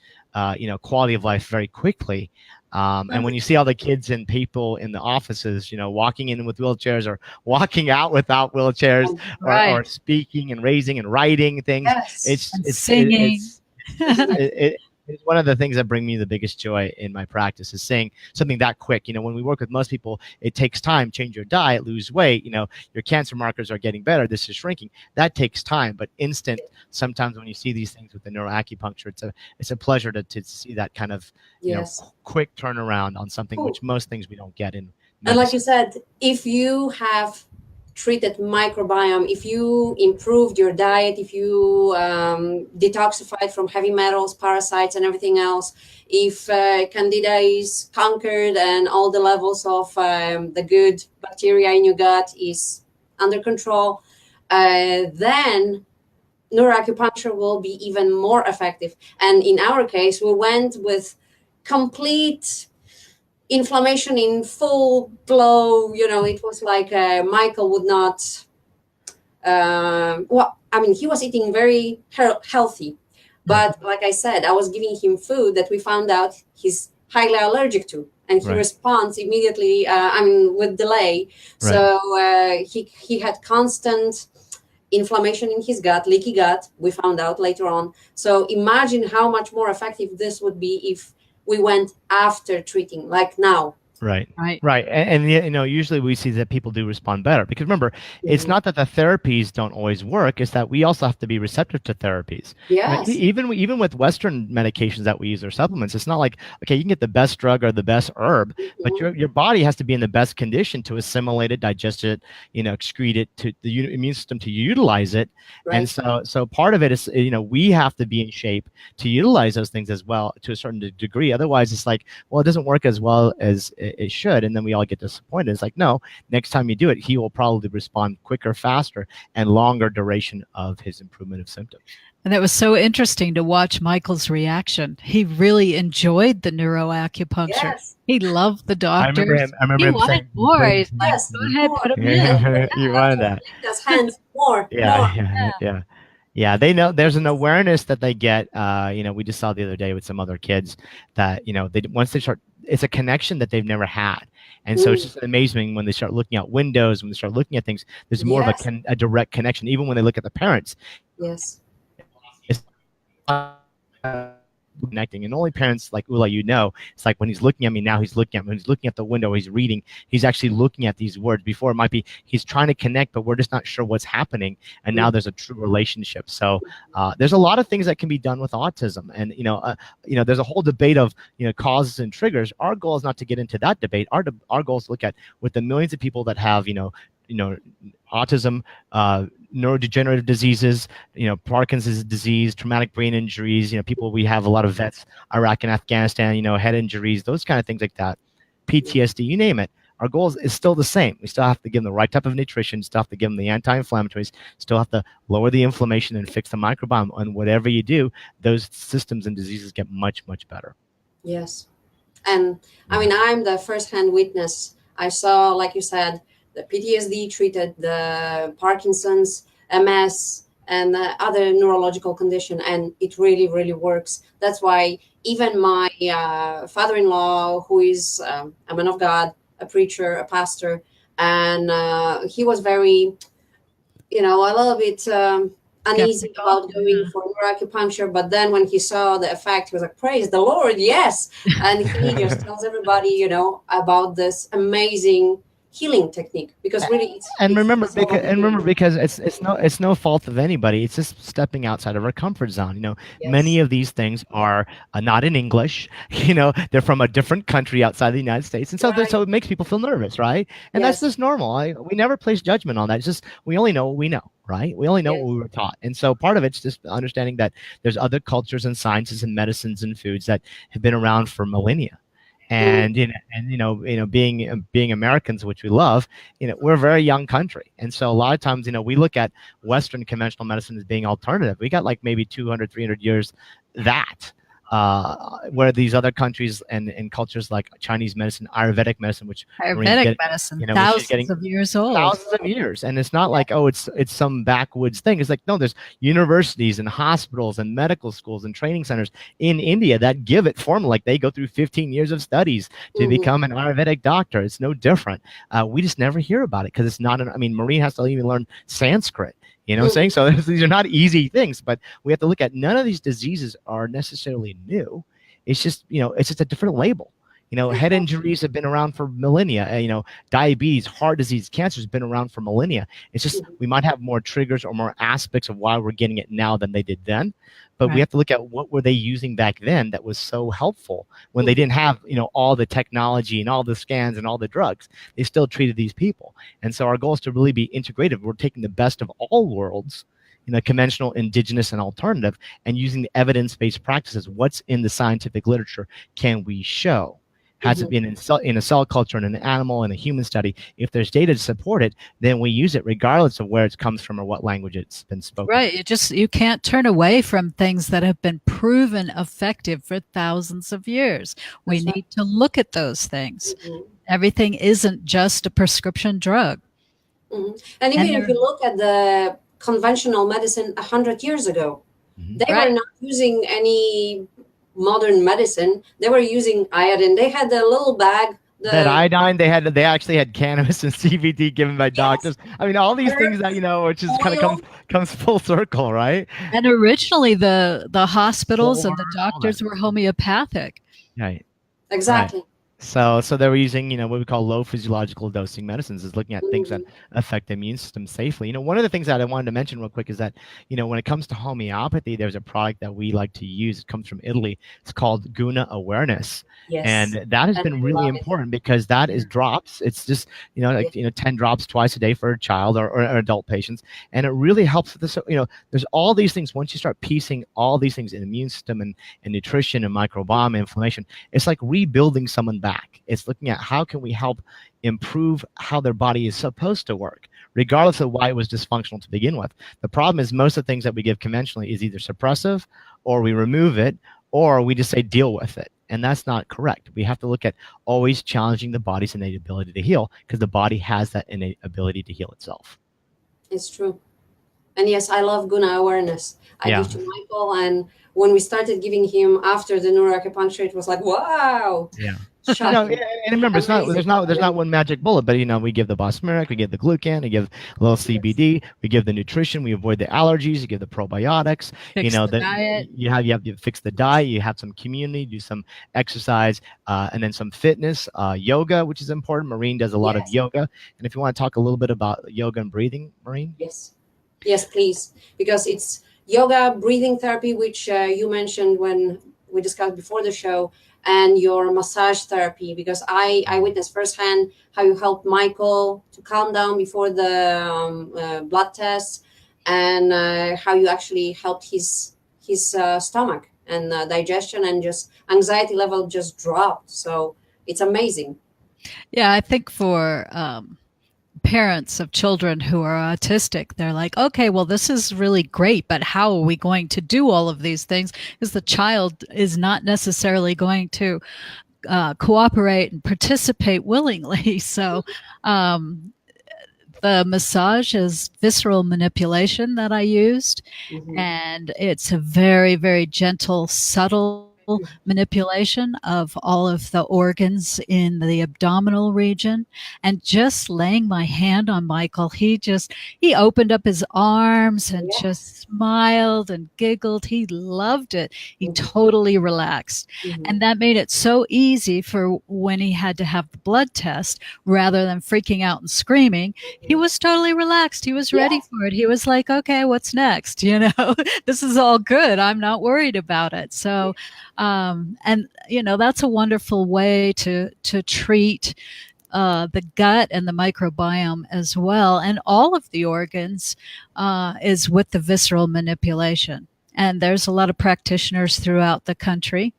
quality of life very quickly. And when you see all the kids and people in the offices, walking in with wheelchairs or walking out without wheelchairs, or speaking and raising and writing things, it's singing. It's one of the things that bring me the biggest joy in my practice is saying something that quick. When we work with most people, it takes time. Change your diet, lose weight. Your cancer markers are getting better. This is shrinking. That takes time, but instant. Sometimes when you see these things with the neuroacupuncture, it's a pleasure to see that kind of quick turnaround on something which most things we don't get in medicine. And like you said, if you have treated microbiome, if you improved your diet, if you detoxified from heavy metals, parasites, and everything else, if candida is conquered and all the levels of the good bacteria in your gut is under control, then neuroacupuncture will be even more effective. And in our case, we went with complete inflammation in full blow. It was like Michael would not he was eating very healthy, but like I said, I was giving him food that we found out he's highly allergic to, and he responds immediately, with delay. So he had constant inflammation in his gut, leaky gut, we found out later on. So imagine how much more effective this would be if we went after treating, like now. Right. And usually we see that people do respond better, because remember, it's not that the therapies don't always work, it's that we also have to be receptive to therapies. Yes. Even with Western medications that we use or supplements, it's not like, okay, you can get the best drug or the best herb, but your body has to be in the best condition to assimilate it, digest it, excrete it, to the immune system to utilize it. And so part of it is, we have to be in shape to utilize those things as well to a certain degree. Otherwise, it's like, well, it doesn't work as well as it should, and then we all get disappointed. It's like, no, next time you do it, he will probably respond quicker, faster, and longer duration of his improvement of symptoms. And it was so interesting to watch Michael's reaction. He really enjoyed the neuroacupuncture. Yes. He loved the doctors. I remember he him wanted saying, more. He's like, Yes, go ahead, more. put him in. you wanted that. Just hands more. Yeah, they know there's an awareness that they get. We just saw the other day with some other kids that, once they start, it's a connection that they've never had. And so it's just amazing when they start looking out windows, when they start looking at things, there's more of a direct connection. Even when they look at the parents. Yes. It's connecting, and only parents like Ula, it's like when he's looking at me now, he's looking at me. When he's looking at the window, he's reading, he's actually looking at these words. Before, it might be he's trying to connect, but we're just not sure what's happening, and now there's a true relationship. So there's a lot of things that can be done with autism, and there's a whole debate of causes and triggers. Our goal is not to get into that debate. Our goal is to look at with the millions of people that have autism, neurodegenerative diseases, Parkinson's disease, traumatic brain injuries, people, we have a lot of vets, Iraq and Afghanistan, head injuries, those kind of things like that, PTSD, you name it. Our goal is still the same. We still have to give them the right type of nutrition, still have to give them the anti-inflammatories, still have to lower the inflammation and fix the microbiome. And whatever you do, those systems and diseases get much, much better. Yes. And I mean, I'm the first-hand witness. I saw, like you said, the PTSD treated the Parkinson's, MS, and other neurological condition, and it really, really works. That's why even my father-in-law, who is a man of God, a preacher, a pastor, and he was very, a little bit uneasy about going for neuroacupuncture. But then when he saw the effect, he was like, praise the Lord, yes. And he just tells everybody, about this amazing healing technique, because really remember because it's no fault of anybody. It's just stepping outside of our comfort zone. Many of these things are not in English. They're from a different country outside the United States, and so so it makes people feel nervous, right? And that's just normal. We never place judgment on that. It's just we only know what we know, right? We only know what we were taught, and so part of it's just understanding that there's other cultures and sciences and medicines and foods that have been around for millennia. And being Americans, which we love, we're a very young country, and so a lot of times we look at Western conventional medicine as being alternative. We got like maybe 200, 300 years that where these other countries and cultures like Chinese medicine, Ayurvedic medicine, thousands of years old, thousands of years, and it's not like it's some backwoods thing. It's like, no, there's universities and hospitals and medical schools and training centers in India that give it formally. Like they go through 15 years of studies to become an Ayurvedic doctor. It's no different. We just never hear about it because it's not. Maureen has to even learn Sanskrit. What I'm saying? So these are not easy things, but we have to look at none of these diseases are necessarily new. It's just, it's just a different label. Head injuries have been around for millennia. Diabetes, heart disease, cancer has been around for millennia. It's just we might have more triggers or more aspects of why we're getting it now than they did then. But we have to look at what were they using back then that was so helpful when they didn't have, all the technology and all the scans and all the drugs. They still treated these people. And so our goal is to really be integrative. We're taking the best of all worlds, conventional, indigenous, and alternative, and using the evidence-based practices. What's in the scientific literature can we show? Has it been in a cell culture, in an animal, in a human study? If there's data to support it, then we use it regardless of where it comes from or what language it's been spoken. Right. You can't turn away from things that have been proven effective for thousands of years. We need to look at those things. Everything isn't just a prescription drug. And even if you look at the conventional medicine 100 years ago, they were not using any modern medicine. They were using iodine. They had a little bag. That iodine, they actually had cannabis and CBD given by doctors. All these things that which is kind of comes full circle, right? And originally the hospitals and the doctors were homeopathic. Right. Exactly. Right. So they were using, what we call low physiological dosing medicines, is looking at things that affect the immune system safely. One of the things that I wanted to mention real quick is that, when it comes to homeopathy, there's a product that we like to use. It comes from Italy. It's called Guna Awareness. Yes. And that has been really important because that is drops. It's just, 10 drops twice a day for a child or adult patients. And it really helps with this. There's all these things. Once you start piecing all these things in immune system and nutrition and microbiome, inflammation, it's like rebuilding someone back. It's looking at how can we help improve how their body is supposed to work, regardless of why it was dysfunctional to begin with. The problem is most of the things that we give conventionally is either suppressive, or we remove it, or we just say deal with it. And that's not correct. We have to look at always challenging the body's innate ability to heal, because the body has that innate ability to heal itself. It's true. And yes, I love guna awareness. I Yeah. do to Michael, and when we started giving him after the Neuro-Acupuncture, it was like, wow. Yeah. Shocking. And remember, it's not Amazing. there's not one magic bullet, but we give the bosmeric, we give the glucan, we give a little CBD, we give the nutrition, we avoid the allergies, you give the probiotics, Fix the diet. you have to fix the diet, you have some community, do some exercise, and then some fitness, yoga, which is important. Maureen does a lot of yoga, and if you want to talk a little bit about yoga and breathing, Maureen. Yes, please, because it's yoga, breathing therapy, which you mentioned when we discussed before the show, and your massage therapy, because I witnessed firsthand how you helped Michael to calm down before the blood tests, and how you actually helped his stomach and digestion, and just anxiety level just dropped. So it's amazing. Yeah, I think for parents of children who are autistic, they're like, okay, well, this is really great, but how are we going to do all of these things? Because the child is not necessarily going to cooperate and participate willingly. So the massage is visceral manipulation that I used, and it's a very, very gentle, subtle manipulation of all of the organs in the abdominal region. And just laying my hand on Michael, he opened up his arms and just smiled and giggled. He loved it. He totally relaxed. And that made it so easy for when he had to have the blood test, rather than freaking out and screaming. He was totally relaxed. He was ready for it. He was like, okay, what's next? This is all good. I'm not worried about it. So, and that's a wonderful way to treat the gut and the microbiome as well, and all of the organs, is with the visceral manipulation. And there's a lot of practitioners throughout the country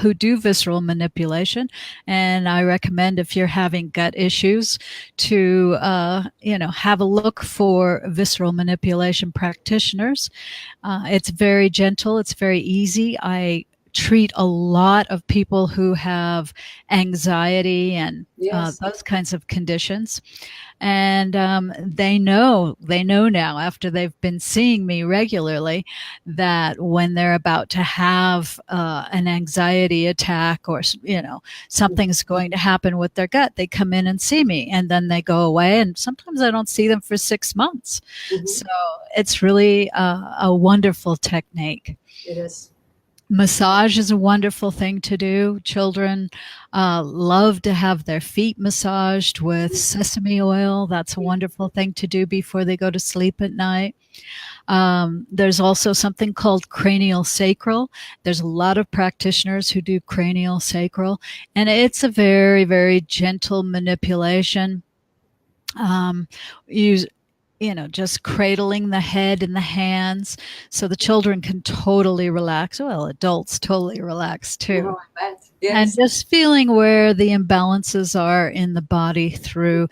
who do visceral manipulation, and I recommend, if you're having gut issues, to have a look for visceral manipulation practitioners. It's very gentle, it's very easy. I treat a lot of people who have anxiety and those kinds of conditions. And they know now, after they've been seeing me regularly, that when they're about to have an anxiety attack, or something's going to happen with their gut, they come in and see me, and then they go away, and sometimes I don't see them for 6 months. So it's really a wonderful technique. It is. Massage is a wonderful thing to do. Children love to have their feet massaged with sesame oil. That's a wonderful thing to do before they go to sleep at night. There's also something called cranial sacral. There's a lot of practitioners who do cranial sacral, and it's a very, very gentle manipulation. Just cradling the head in the hands, so the children can totally relax. Well, adults totally relax too. Oh, I bet. Yes. And just feeling where the imbalances are in the body through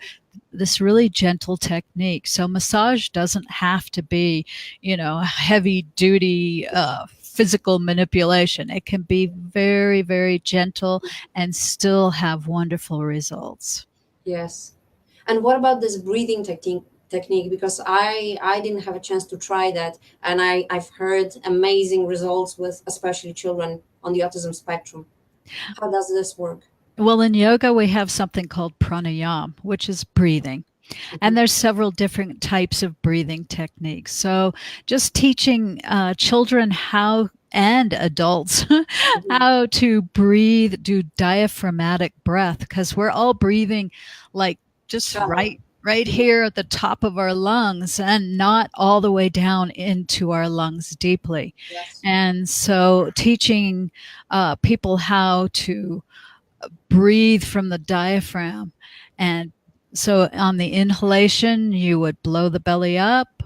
this really gentle technique. So massage doesn't have to be, heavy duty physical manipulation. It can be very, very gentle and still have wonderful results. Yes. And what about this breathing technique? Because I didn't have a chance to try that, and I've heard amazing results with especially children on the autism spectrum. How does this work? Well, in yoga we have something called pranayama, which is breathing. And there's several different types of breathing techniques. So just teaching children and adults how to breathe, do diaphragmatic breath, because we're all breathing like just right here at the top of our lungs, and not all the way down into our lungs deeply. Yes. And so teaching people how to breathe from the diaphragm. And so on the inhalation, you would blow the belly up.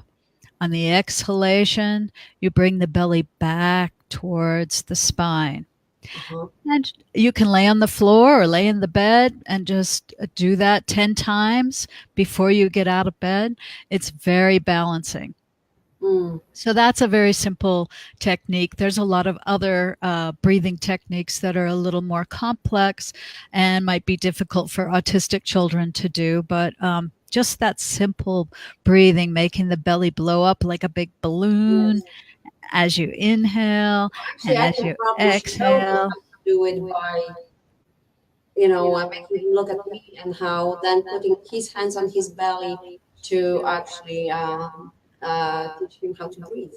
On the exhalation, you bring the belly back towards the spine. Uh-huh. And you can lay on the floor or lay in the bed and just do that 10 times before you get out of bed. It's very balancing. Mm. So that's a very simple technique. There's a lot of other breathing techniques that are a little more complex and might be difficult for autistic children to do, but just that simple breathing, making the belly blow up like a big balloon Yes. as you inhale Actually, and I as can you probably show you exhale. how to do it by, making him look at me and how then putting his hands on his belly to actually teach him how to breathe.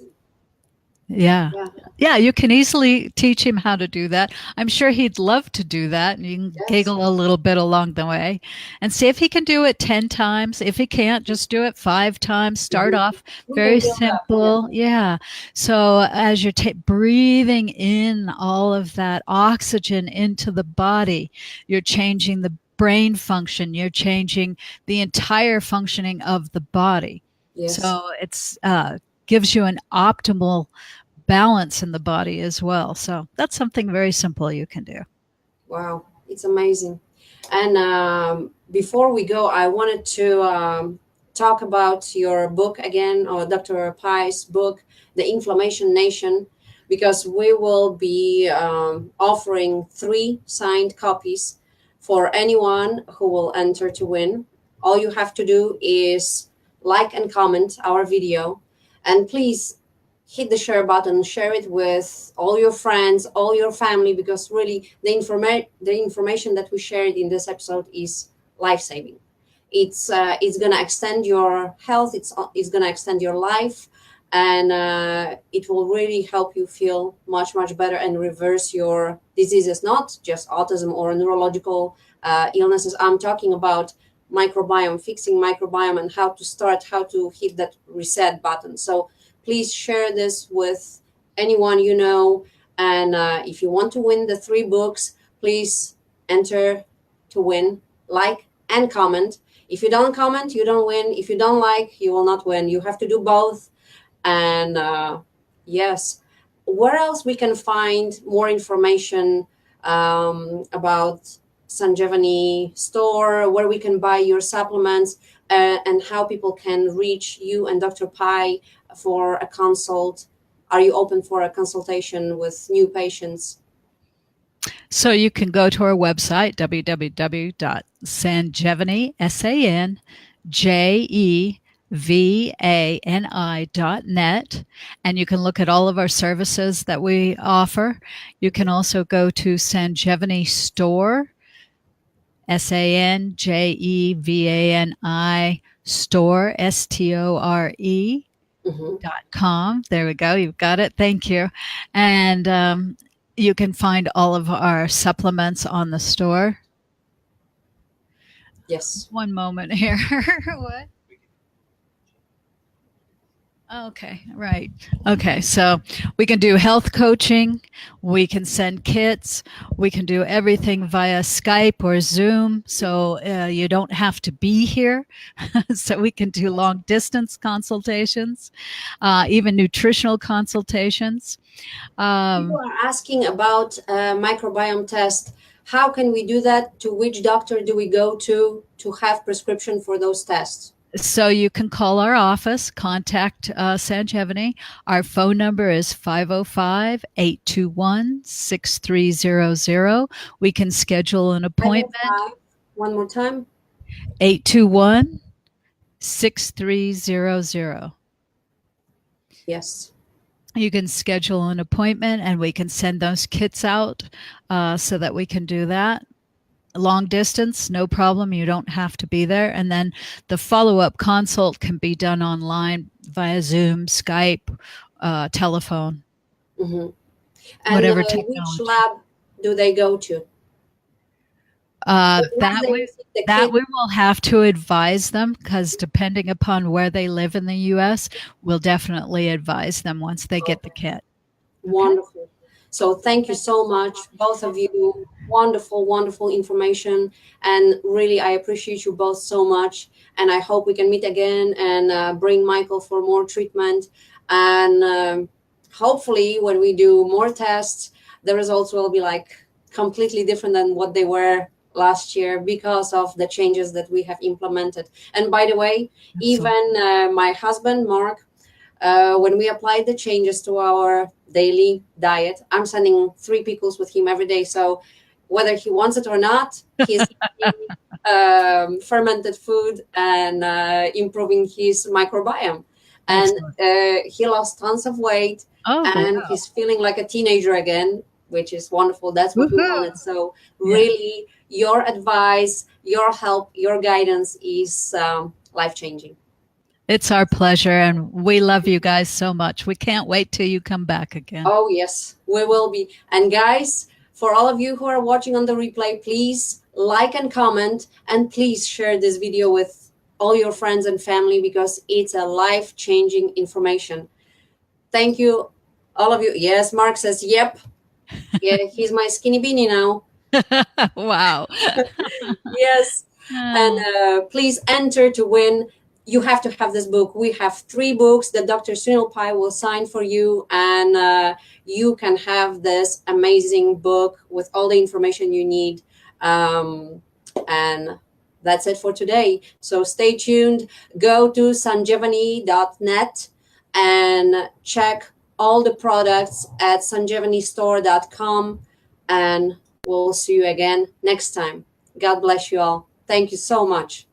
Yeah. Yeah. Yeah, you can easily teach him how to do that. I'm sure he'd love to do that. And you can Yes. giggle a little bit along the way and see if he can do it 10 times. If he can't, just do it 5 times. Start Mhm. off We very can build up. Yeah. simple. Yeah. So as you're breathing in all of that oxygen into the body, you're changing the brain function, you're changing the entire functioning of the body. Yes. So it's gives you an optimal balance in the body as well. So that's something very simple you can do. Wow, it's amazing. And before we go, I wanted to talk about your book again, or Dr. Pai's book, The Inflammation Nation, because we will be offering 3 signed copies for anyone who will enter to win. All you have to do is like and comment our video. And please hit the share button, share it with all your friends, all your family, because really the information that we shared in this episode is life-saving. It's gonna extend your health. It's gonna extend your life, and it will really help you feel much better and reverse your diseases, not just autism or neurological illnesses. I'm talking about microbiome, fixing microbiome, and how to hit that reset button. So please share this with anyone you know. And if you want to win the 3 books, please enter to win, like and comment. If you don't comment, you don't win. If you don't like, you will not win. You have to do both. And yes, where else we can find more information about Sanjivani store, where we can buy your supplements, and how people can reach you and Dr. Pai for a consult? Are you open for a consultation with new patients? So you can go to our website, www.sanjevani, SANJEVANI.net, and you can look at all of our services that we offer. You can also go to Sanjevani Store, SANJEVANI Store, STORE. Mm-hmm. .com. There we go. You've got it. Thank you. And you can find all of our supplements on the store. Yes. One moment here. What? Okay, right. Okay, so we can do health coaching. We can send kits. We can do everything via Skype or Zoom. So you don't have to be here. So we can do long distance consultations, even nutritional consultations. People are asking about microbiome test. How can we do that? To which doctor do we go to have prescription for those tests? So you can call our office, contact Sanjevani. Our phone number is 505-821-6300. We can schedule an appointment. 505. One more time. 821-6300. Yes. You can schedule an appointment and we can send those kits out so that we can do that. Long distance, no problem. You don't have to be there. And then the follow-up consult can be done online via Zoom, Skype, telephone, Mm-hmm. And whatever which technology. lab do they go to? That we will have to advise them, because depending upon where they live in the U.S., we'll definitely advise them once they get the kit. Wonderful. So thank you so much, both of you. Wonderful information. And really, I appreciate you both so much. And I hope we can meet again and bring Michael for more treatment. And hopefully, when we do more tests, the results will be like completely different than what they were last year because of the changes that we have implemented. And by the way, even my husband Mark, when we applied the changes to our daily diet, I'm sending 3 pickles with him every day. So whether he wants it or not, he's eating fermented food and improving his microbiome. And he lost tons of weight, and he's feeling like a teenager again, which is wonderful. That's what we wanted. So really, your advice, your help, your guidance is life-changing. It's our pleasure, and we love you guys so much. We can't wait till you come back again. Oh, yes, we will be. And guys, for all of you who are watching on the replay, please like and comment, and please share this video with all your friends and family, because it's a life-changing information. Thank you, all of you. Yes, Mark says, yep. Yeah, he's my skinny beanie now. Wow. Yes. And please enter to win. You have to have this book. We have 3 books that Dr. Sunil Pai will sign for you, and you can have this amazing book with all the information you need. And that's it for today. So stay tuned. Go to sanjevani.net and check all the products at sanjeevanistore.com, and we'll see you again next time. God bless you all. Thank you so much.